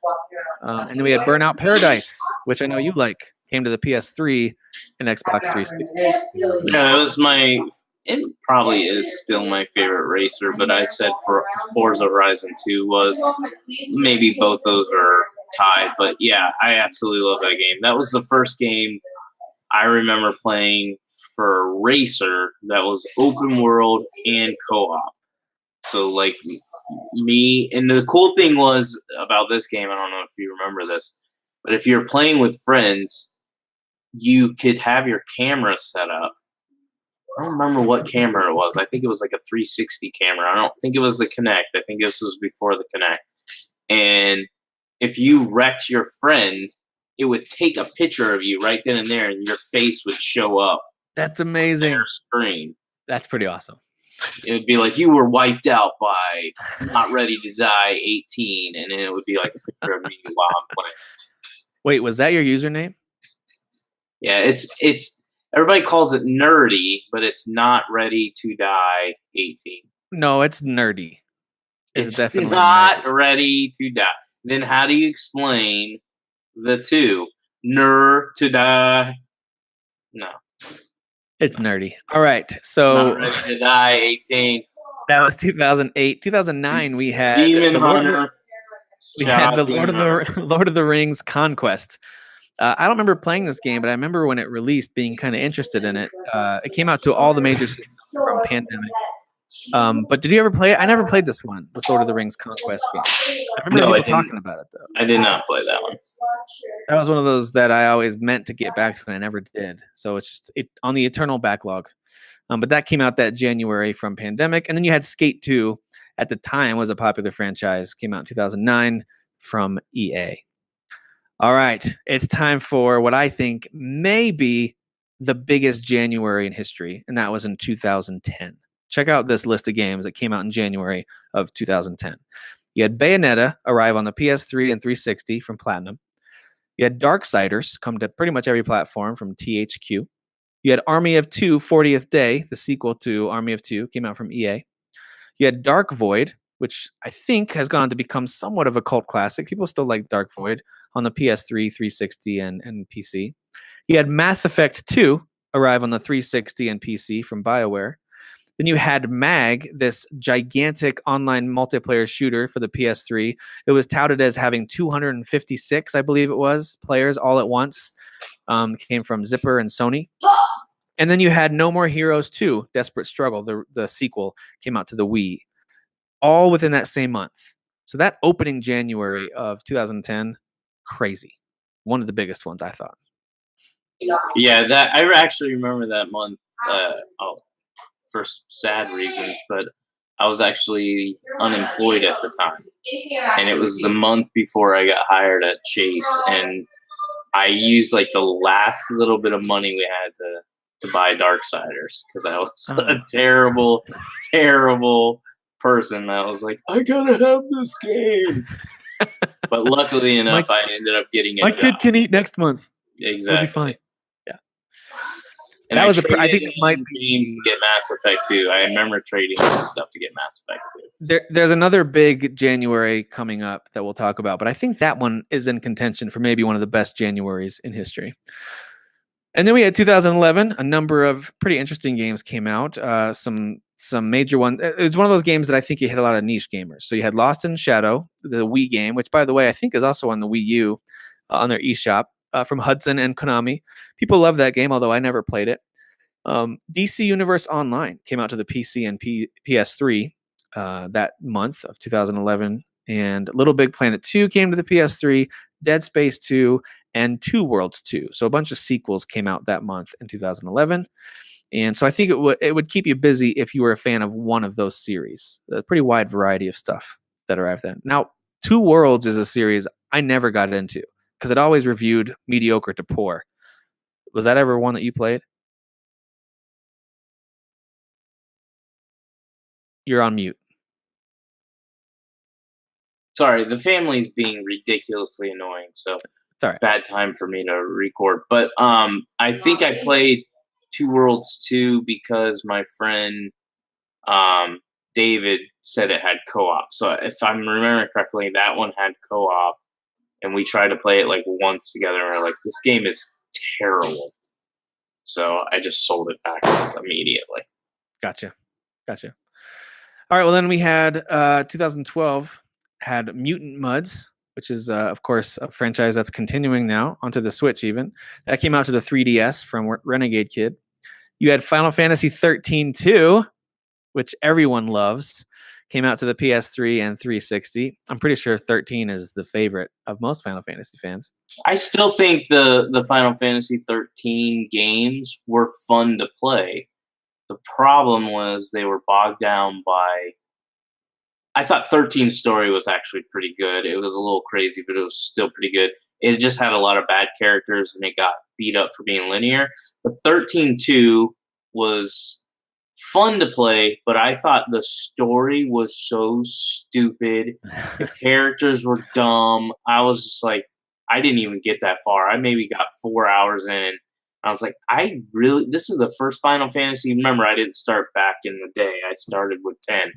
And then we had Burnout Paradise, which I know you like, came to the PS3 and Xbox 360. Yeah, it probably is still my favorite racer, but I said for Forza Horizon 2 was maybe both those are tied. But yeah, I absolutely love that game. That was the first game I remember playing for racer that was open world and co-op. So like me, and the cool thing was about this game, I don't know if you remember this, but if you're playing with friends, you could have your camera set up. I don't remember what camera it was. I think it was like a 360 camera. I don't think it was the Kinect. I think this was before the Kinect. And if you wrecked your friend, it would take a picture of you right then and there, and your face would show up. That's amazing. On your screen. That's pretty awesome. It would be like you were wiped out by Not Ready to Die 18, and then it would be like a picture of me while I'm playing. Wait, was that your username? Yeah, it's everybody calls it nerdy, but it's Not Ready to Die 18. No, it's nerdy. It's definitely not nerdy. Ready to die. Then how do you explain the two? To die. No. It's nerdy. All right. So Not Ready to Die 18. That was 2008. 2009 we had Demon Hunter. We had the Lord of the Rings Conquest. I don't remember playing this game, but I remember when it released being kind of interested in it. It came out to all the major systems from Pandemic. But did you ever play it? I never played this one, the Lord of the Rings Conquest game. I remember people talking about it, though. I did not play that one. That was one of those that I always meant to get back to, and I never did. So it's just on the eternal backlog. But that came out that January from Pandemic. And then you had Skate 2. At the time, was a popular franchise. Came out in 2009 from EA. All right. It's time for what I think may be the biggest January in history, and that was in 2010. Check out this list of games that came out in January of 2010. You had Bayonetta arrive on the PS3 and 360 from Platinum. You had Darksiders come to pretty much every platform from THQ. You had Army of Two 40th Day, the sequel to Army of Two, came out from EA. You had Dark Void, which I think has gone on to become somewhat of a cult classic. People still like Dark Void on the PS3, 360, and PC. You had Mass Effect 2 arrive on the 360 and PC from BioWare. Then you had MAG, this gigantic online multiplayer shooter for the PS3. It was touted as having 256, I believe it was, players all at once. Came from Zipper and Sony. And then you had No More Heroes 2, Desperate Struggle, the sequel, came out to the Wii, all within that same month. So that opening January of 2010, crazy. One of the biggest ones, I thought. Yeah, that I actually remember that month. For sad reasons, but I was actually unemployed at the time, and it was the month before I got hired at Chase, and I used like the last little bit of money we had to buy Darksiders because I was a terrible person that was like, I gotta have this game. But luckily enough, I ended up getting a my job. kid can eat next month. Exactly. It'll be fine. Yeah. And that I was traded I think it might games to get Mass Effect 2. I remember trading stuff to get Mass Effect 2. There's another big January coming up that we'll talk about, but I think that one is in contention for maybe one of the best Januaries in history. And then we had 2011. A number of pretty interesting games came out. Some major ones. It was one of those games that I think you hit a lot of niche gamers. So you had Lost in Shadow, the Wii game, which by the way I think is also on the Wii U on their eShop from Hudson and Konami. People love that game, although I never played it. DC Universe Online came out to the PC and PS3 that month of 2011, and Little Big Planet 2 came to the PS3, Dead Space 2, and Two Worlds 2. So a bunch of sequels came out that month in 2011. And so I think it would keep you busy if you were a fan of one of those series. A pretty wide variety of stuff that arrived then. Now, Two Worlds is a series I never got into because it always reviewed mediocre to poor. Was that ever one that you played? You're on mute. Sorry, the family's being ridiculously annoying, so It's all right. bad time for me to record. But I think I played Two Worlds 2 because my friend David said it had co-op. So if I'm remembering correctly, that one had co-op, and we tried to play it like once together, and we're like, this game is terrible. So I just sold it back immediately. Gotcha. All right, well then we had 2012 had Mutant Mudds, which is of course a franchise that's continuing now onto the Switch even. That came out to the 3DS from Renegade Kid. You had Final Fantasy 13-2, which everyone loves, came out to the PS3 and 360. I'm pretty sure 13 is the favorite of most Final Fantasy fans. I still think the Final Fantasy 13 games were fun to play. The problem was they were bogged down by... I thought 13's story was actually pretty good. It was a little crazy, but it was still pretty good. It just had a lot of bad characters, and it got beat up for being linear. But 13-2 was fun to play, but I thought the story was so stupid. The characters were dumb. I was just like, I didn't even get that far. I maybe got 4 hours in. I was like, this is the first Final Fantasy. Remember, I didn't start back in the day. I started with 10.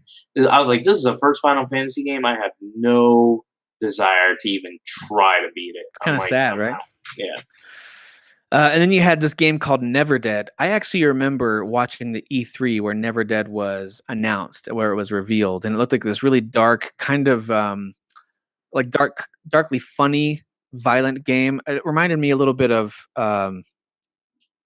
I was like, this is the first Final Fantasy game. I have no desire to even try to beat it. It's kind of sad, right? Yeah. And then you had this game called Never Dead. I actually remember watching the E3 where Never Dead was announced, where it was revealed. And it looked like this really dark, kind of like darkly funny, violent game. It reminded me a little bit of...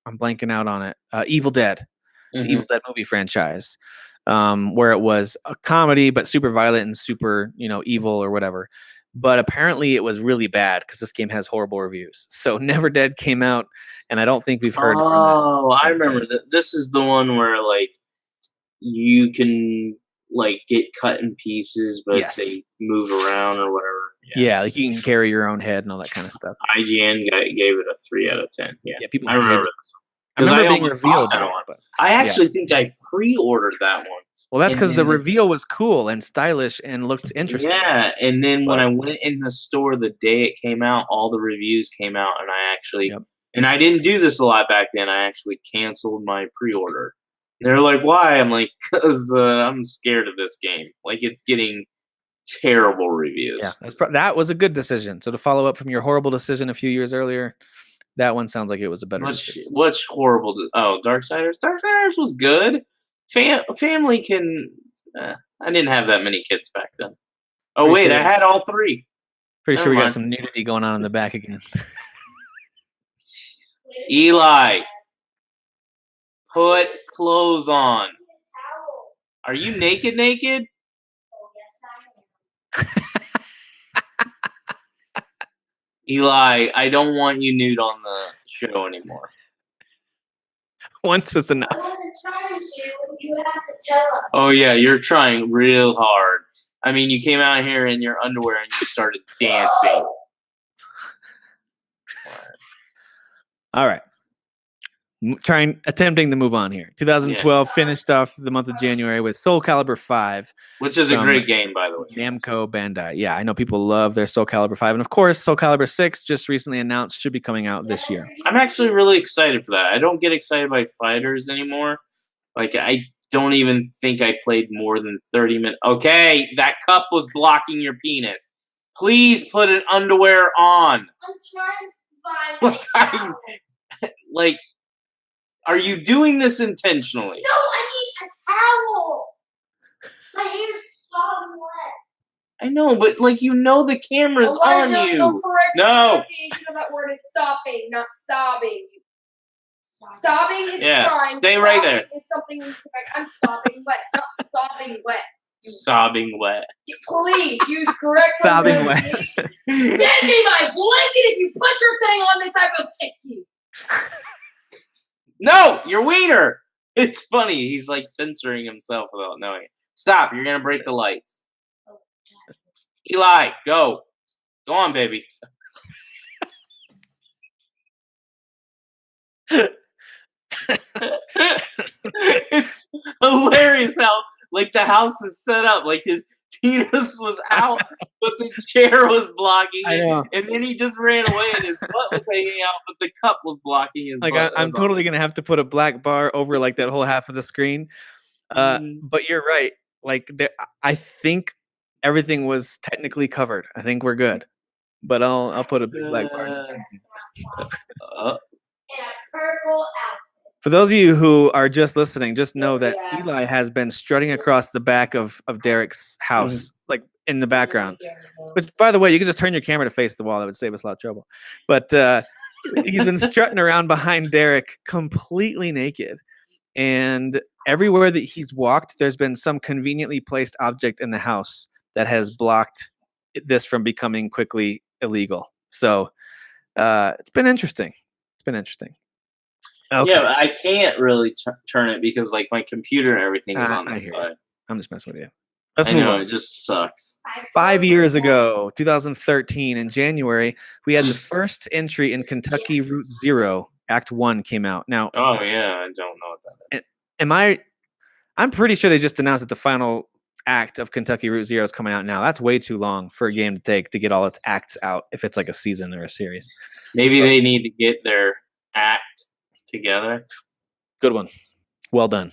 I'm blanking out on it. Evil Dead, the Evil Dead movie franchise, where it was a comedy but super violent and super, evil or whatever. But apparently it was really bad because this game has horrible reviews. So Never Dead came out, and I don't think we've heard from that. Oh, I remember that. This is the one where like you can like get cut in pieces, but they move around or whatever. Yeah, like you can carry your own head and all that kind of stuff. IGN gave it a 3 out of 10. Yeah, people. I remember this. I remember being revealed. I actually think I pre-ordered that one. Well, that's And because the then reveal was cool and stylish and looked interesting. Yeah, and then when But- I went in the store the day it came out, all the reviews came out, and I actually, Yep. and I didn't do this a lot back then. I actually canceled my pre-order. They're like, "Why?" I'm like, "Cause I'm scared of this game. Like, it's getting terrible reviews." Yeah, that was a good decision. So to follow up from your horrible decision a few years earlier, that one sounds like it was a better decision. What's horrible? Darksiders. Darksiders was good. Family can. I didn't have that many kids back then. Oh Pretty wait, sure- I had all three. Pretty sure we Never got mind. some nudity going on in the back again. Eli, put clothes on. Towel. Are you naked? Naked? Oh, yes, I am. Eli, I don't want you nude on the show anymore. Once is enough. I wasn't trying to. You have to tell him. Oh yeah, you're trying real hard. I mean, you came out here in your underwear and you started dancing. All right. Attempting to move on here. 2012 finished off the month of January with Soul Calibur 5. Which is a From great game, by the way. Namco Bandai. Yeah, I know people love their Soul Calibur 5. And of course, Soul Calibur 6 just recently announced should be coming out this year. I'm actually really excited for that. I don't get excited by fighters anymore. Like, I don't even think I played more than 30 minutes. Okay, that cup was blocking your penis. Please put an underwear on. I'm trying to find Like, my towel. Like, are you doing this intentionally? No, I need a towel. My hair's sopping wet. I know, but like you know the camera's on The you. correct No. pronunciation of that word is sopping, not sobbing. Sobbing is Yeah, crying. stay right Sobbing there. Is something we expect. I'm sobbing wet, not sobbing wet. Sobbing wet. Please use correct Sobbing wet. pronunciation. Get me my blanket. If you put your thing on this, I will kick you. No, your wiener. It's funny. He's like censoring himself without knowing it. Stop. You're gonna break the lights. Eli, go. Go on, baby. It's hilarious how like the house is set up. Like his penis was out, but the chair was blocking I it. know. And then he just ran away and his butt was hanging out, but the cup was blocking his Like butt. I'm That's all. totally gonna have to put a black bar over like that whole half of the screen. But you're right. Like I think everything was technically covered. I think we're good. But I'll put a big black bar. Uh, And a purple outfit. For those of you who are just listening, just know that Yes. Eli has been strutting across the back of Derek's house, like in the background. Which, by the way, you can just turn your camera to face the wall. That would save us a lot of trouble. But he's been strutting around behind Derek completely naked. And everywhere that he's walked, there's been some conveniently placed object in the house that has blocked this from becoming quickly illegal. So it's been interesting. It's been interesting. Okay. Yeah, but I can't really turn it because like my computer and everything is Ah, on I this hear side. I'm just messing with you. Let's I move know, on. it just sucks. 5 years ago, 2013, in January, we had the first entry in Kentucky Route Zero. Act 1 came out. Now, Oh yeah, I don't know what that is. I'm pretty sure they just announced that the final act of Kentucky Route Zero is coming out now. That's way too long for a game to take to get all its acts out if it's like a season or a series. Maybe they need to get their act together. Good one. Well done.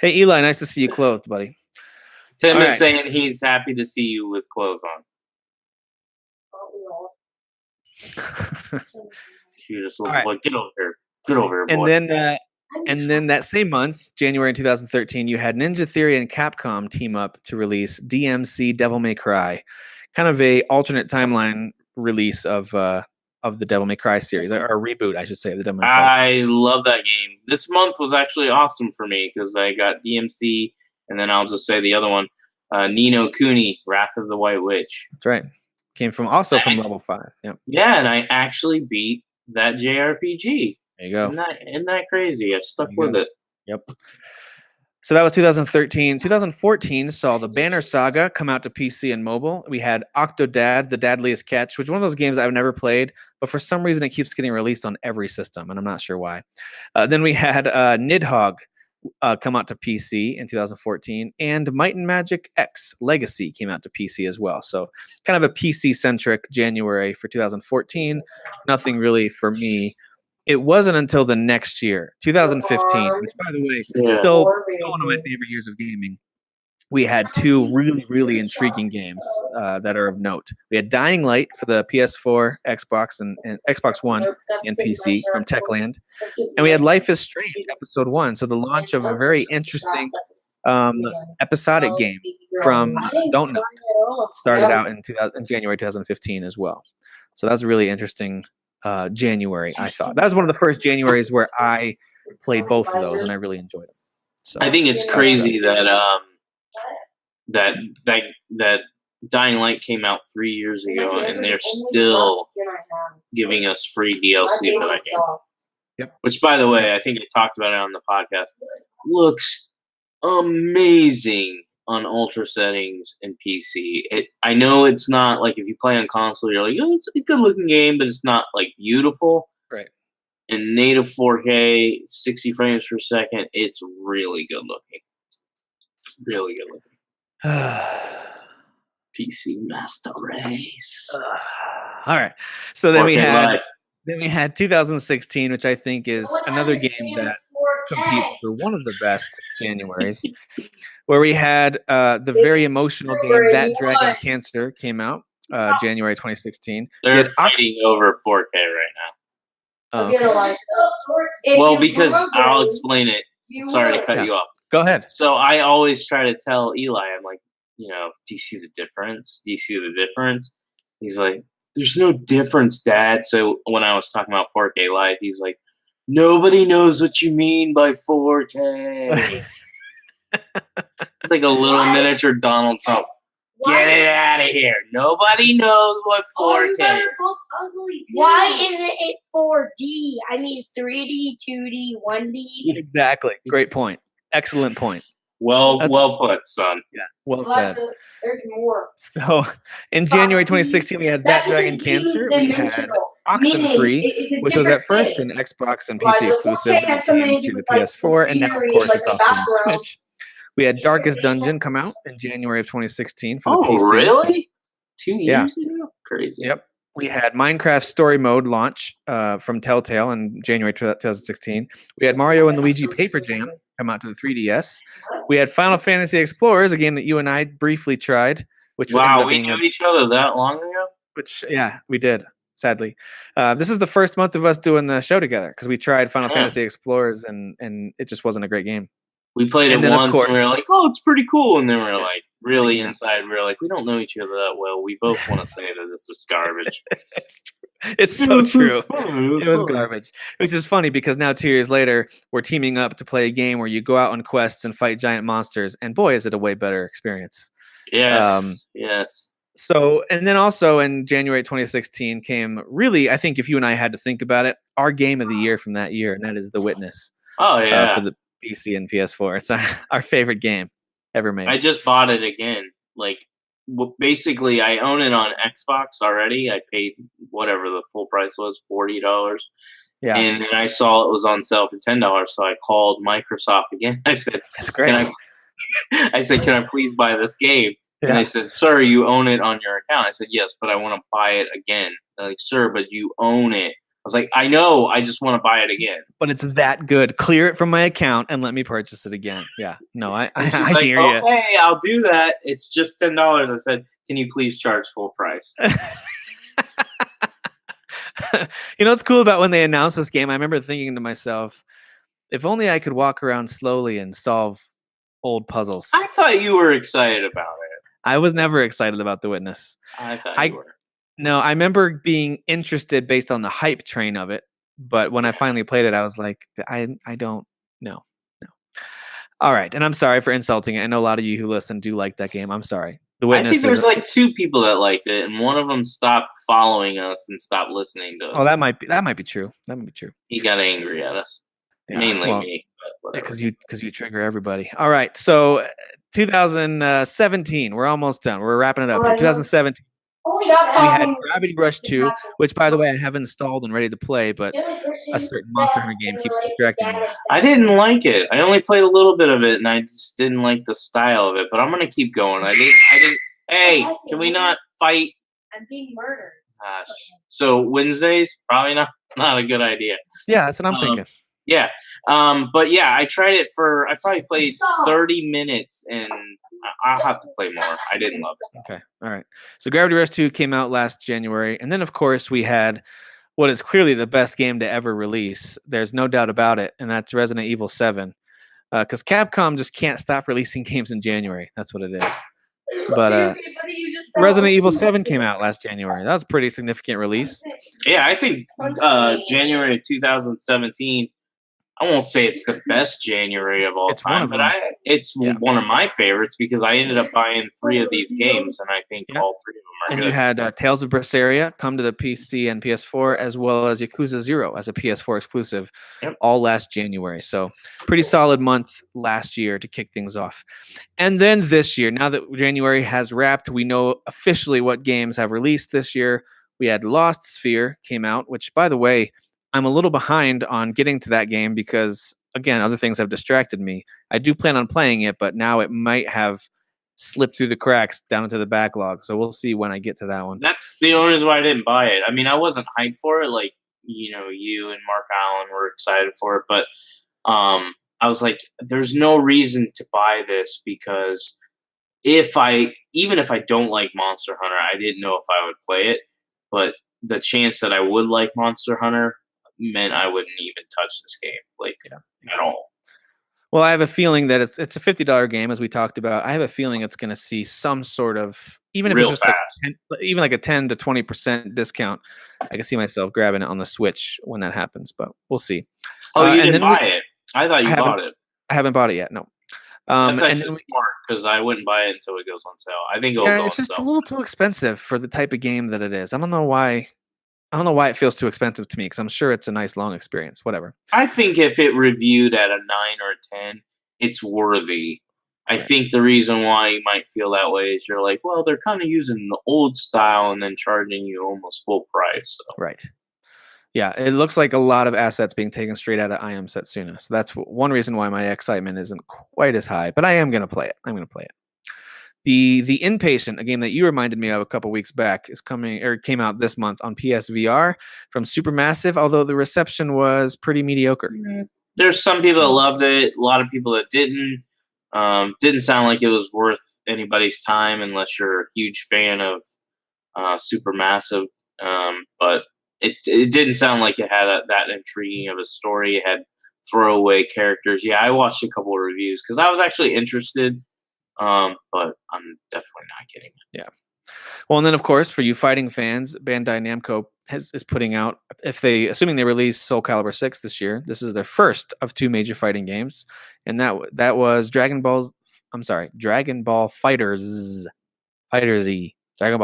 Hey, Eli, nice to see you clothed, buddy. Tim All is right. saying he's happy to see you with clothes on. You just look All right. like get over here. Get over here, boy. And then that same month, January 2013, you had Ninja Theory and Capcom team up to release DMC Devil May Cry, kind of a alternate timeline release of the Devil May Cry series, or a reboot, I should say, of the Devil May Cry series. I love that game. This month was actually awesome for me because I got DMC, and then I'll just say the other one, Nino Kuni, Wrath of the White Witch. That's right. Came from level 5. Yep. Yeah, and I actually beat that JRPG. There you go. Isn't that crazy? I stuck There you with go. it. Yep. So that was 2013. 2014 saw the Banner Saga come out to PC and mobile. We had Octodad, The Dadliest Catch, which is one of those games I've never played, but for some reason it keeps getting released on every system, and I'm not sure why. Then we had Nidhogg, come out to PC in 2014, and Might and Magic X Legacy came out to PC as well. So kind of a PC-centric January for 2014. Nothing really for me. It wasn't until the next year, 2015, which, by the way, Yeah. still one of my favorite years of gaming. We had two really, really intriguing games that are of note. We had Dying Light for the PS4, Xbox, and Xbox One and PC from Techland. And we had Life is Strange, Episode 1. So the launch of a very interesting episodic game from Don't Know started out in January 2015 as well. So that was a really interesting January, I thought. That was one of the first Januaries where I played both of those, and I really enjoyed it. So I think it's crazy that Dying Light came out 3 years ago, and they're still giving us free DLC for that game. Yep. Which, by the way, I think I talked about it on the podcast. Looks amazing on ultra settings and PC. I know it's not like if you play on console, you're like, oh, it's a good looking game, but it's not like beautiful. Right. In native 4K, 60 frames per second, it's really good looking. Really good looking. PC Master Race. All right. So then we 4K had Live. 2016, which I think is another game that competes for one of the best Januaries, where we had the very emotional game That Dragon Cancer came out January 2016. We They're had fighting over 4K right now. Oh, okay. Well, because I'll explain it. Sorry to cut Yeah. you off. Go ahead. So I always try to tell Eli, I'm like, do you see the difference? Do you see the difference? He's like, there's no difference, Dad. So when I was talking about 4K Live, he's like, nobody knows what you mean by 4K. It's like a little miniature Donald Trump. Get it out of here. Nobody knows what 4K is. Why isn't it 4D? I mean 3D, 2D, 1D. Exactly. Great point. Excellent point. Well put, son. Yeah. Well said. There's more. So in January 2016, we had That Dragon Cancer. We had Oxenfree, which was at first an Xbox and PC exclusive, but came to the PS4, and now, of course, it's also on Switch. We had Darkest Dungeon come out in January of 2016 for the PC. Oh, really? 2 years ago? Crazy. Yep. We had Minecraft Story Mode launch from Telltale in January 2016. We had Mario and Luigi Paper Jam come out to the 3DS. We had Final Fantasy Explorers, a game that you and I briefly tried. Which wow, we knew each other that long ago? Which, yeah, we did, sadly. This was the first month of us doing the show together because we tried Final Fantasy Explorers and it just wasn't a great game. We played it once and we were like, oh, it's pretty cool. And then we were like, really inside, we were like, we don't know each other that well. We both want to say that this is garbage. It's so true. It was garbage. Which is funny because now 2 years later, we're teaming up to play a game where you go out on quests and fight giant monsters. And boy, is it a way better experience. Yes. Yes. So, and then also in January 2016 came really, I think if you and I had to think about it, our game of the year from that year, and that is The Witness. Oh, yeah. For the PC and PS4. It's our favorite game ever made. I just bought it again. Like, basically, I own it on Xbox already. I paid whatever the full price was, $40. Yeah. And then I saw it was on sale for $10, so I called Microsoft again. I said, "That's great." Can I please buy this game? Yeah. And they said, "Sir, you own it on your account." I said, "Yes, but I want to buy it again." They're like, "Sir, but you own it." I was like, "I know. I just want to buy it again." But it's that good. Clear it from my account and let me purchase it again. Yeah. No, I like, hear you. Okay, I'll do that. It's just $10. I said, "Can you please charge full price?" You know what's cool about when they announced this game? I remember thinking to myself, if only I could walk around slowly and solve old puzzles. I thought you were excited about it. I was never excited about The Witness. I thought you were. No, I remember being interested based on the hype train of it. But when I finally played it, I was like, I don't know. No. All right. And I'm sorry for insulting it. I know a lot of you who listen do like that game. I'm sorry. The Witness. I think there's like 2 people that liked it, and one of them stopped following us and stopped listening to us. Oh, that might be true. That might be true. He got angry at us. Yeah, Mainly me. Because you trigger everybody. All right. So 2017. We're almost done. We're wrapping it up. 2017. Oh, we got We had that. Gravity Rush 2, which, by the way, I have installed and ready to play, but a certain Monster Hunter game keeps distracting me. I didn't like it. I only played a little bit of it, and I just didn't like the style of it. But I'm gonna keep going. I didn't. Hey, can we not fight? I'm being murdered. Gosh. So Wednesdays probably not a good idea. Yeah, that's what I'm thinking. Yeah. But yeah, I tried it for. I probably played 30 minutes, and I'll have to play more. I didn't love it. Okay. All right. So Gravity Rush 2 came out last January. And then, of course, we had what is clearly the best game to ever release. There's no doubt about it. And that's Resident Evil 7. Because Capcom just can't stop releasing games in January. That's what it is. But Resident Evil 7 came out last January. That was a pretty significant release. Yeah, I think January of 2017. I won't say it's the best January of all It's one time, of but them. it's Yeah. one of my favorites because I ended up buying 3 of these games, and I think Yeah. all 3 of them are And good. you had Tales of Berseria come to the PC and PS4, as well as Yakuza 0 as a PS4 exclusive, Yep. all last January. So pretty solid month last year to kick things off. And then this year, now that January has wrapped, we know officially what games have released this year. We had Lost Sphere came out, which, by the way, I'm a little behind on getting to that game because, again, other things have distracted me. I do plan on playing it, but now it might have slipped through the cracks down into the backlog. So we'll see when I get to that one. That's the only reason why I didn't buy it. I mean, I wasn't hyped for it, like you and Mark Allen were excited for it, but I was like, there's no reason to buy this because even if I don't like Monster Hunter, I didn't know if I would play it, but the chance that I would like Monster Hunter meant I wouldn't even touch this game, at all. Well, I have a feeling that it's a $50 game, as we talked about. I have a feeling it's going to see some sort of, even if Real it's just even like a 10 to 20% discount. I can see myself grabbing it on the Switch when that happens, but we'll see. Oh, you and didn't then buy it? I thought you bought it. I haven't bought it yet. No. That's and actually then smart because I wouldn't buy it until it goes on sale. I think it'll go on it's just a sale. little too expensive for the type of game that it is. I don't know why. I don't know why it feels too expensive to me because I'm sure it's a nice long experience. Whatever. I think if it reviewed at a 9 or a 10, it's worthy. I think the reason why you might feel that way is you're like, well, they're kind of using the old style and then charging you almost full price. So. Right. Yeah, it looks like a lot of assets being taken straight out of I Am Setsuna. So that's one reason why my excitement isn't quite as high. But I am going to play it. I'm going to play it. The Inpatient, a game that you reminded me of a couple weeks back, came out this month on PSVR from Supermassive, although the reception was pretty mediocre. There's some people that loved it, a lot of people that didn't. Didn't sound like it was worth anybody's time unless you're a huge fan of Supermassive. But it didn't sound like it had that intriguing of a story. It had throwaway characters. Yeah, I watched a couple of reviews because I was actually interested. But I'm definitely not getting it. Yeah. Well, and then of course, for you fighting fans, Bandai Namco is putting out, assuming they release Soul Calibur 6 this year, this is their first of 2 major fighting games, and that was Dragon Ball Fighters, Dragon Ball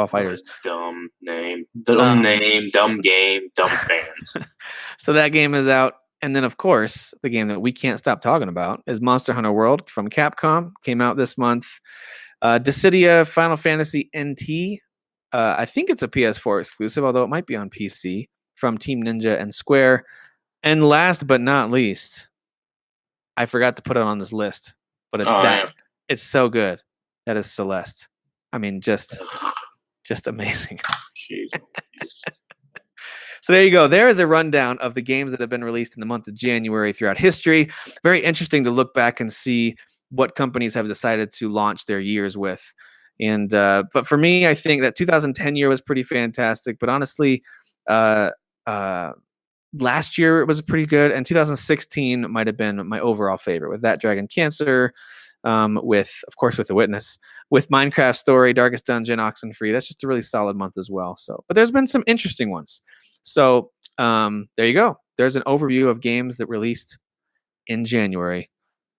Fighters. Dumb name, dumb game, dumb fans. So that game is out. And then, of course, the game that we can't stop talking about is Monster Hunter World from Capcom. Came out this month. Dissidia Final Fantasy NT. I think it's a PS4 exclusive, although it might be on PC, from Team Ninja and Square. And last but not least, I forgot to put it on this list, but it's so good. That is Celeste. I mean, just amazing. Jeez. So there you go. There is a rundown of the games that have been released in the month of January throughout history. Very interesting to look back and see what companies have decided to launch their years with. And but for me, I think that 2010 year was pretty fantastic. But honestly, last year it was pretty good, and 2016 might have been my overall favorite with That Dragon Cancer, with The Witness, with Minecraft Story, Darkest Dungeon, Oxenfree. That's just a really solid month as well. So, but there's been some interesting ones. So there you go. There's an overview of games that released in January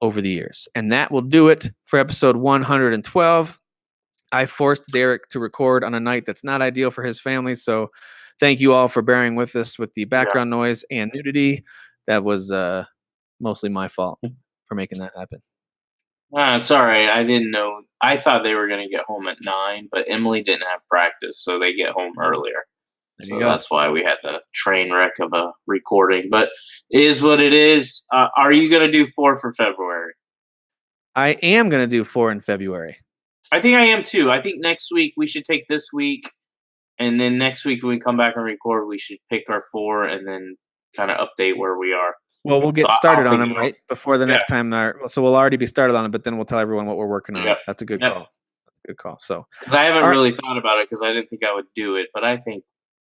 over the years. And that will do it for episode 112. I forced Derek to record on a night that's not ideal for his family. So thank you all for bearing with us with the background noise and nudity. That was mostly my fault for making that happen. It's all right. I didn't know. I thought they were going to get home at 9, but Emily didn't have practice, so they get home earlier. There So you go. that's why we had the train wreck of a recording. But it is what it is. Are you going to do 4 for February? I am going to do 4 in February. I think I am too. I think next week we should take this week, and then next week when we come back and record, we should pick our 4 and then kind of update where we are. Well, we'll get So started I'll on think them of- right before the next time. So we'll already be started on it, but then we'll tell everyone what we're working on. Yep. That's a good Yep. call. That's a good call. So Because I haven't All right. really thought about it because I didn't think I would do it, but I think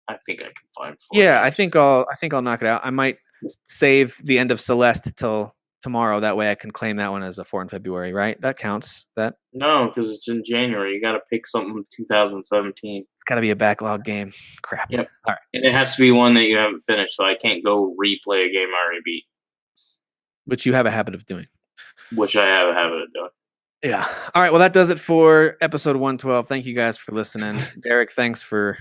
I can find 4. yeah, I think I'll knock it out. I might save the end of Celeste till tomorrow. That way I can claim that one as a 4 in February, right? That counts. No, because it's in January. You got to pick something from 2017. It's got to be a backlog game. Crap. Yep. All right. And it has to be one that you haven't finished, so I can't go replay a game I already beat, Which you have a habit of doing. which I have a habit of doing. Yeah. All right. Well, that does it for episode 112. Thank you guys for listening. Derek, thanks for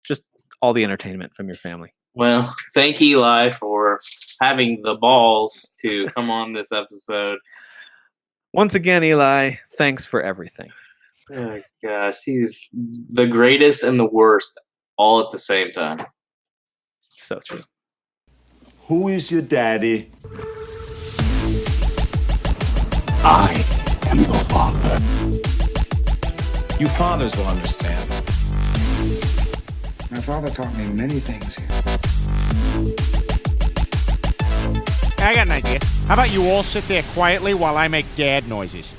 just all the entertainment from your family. Well, thank Eli for having the balls to come on this episode. Once again, Eli, thanks for everything. Oh, gosh, he's the greatest and the worst all at the same time. So true. Who is your daddy? I am your father. You fathers will understand. My father taught me many things. I got an idea. How about you all sit there quietly while I make dad noises?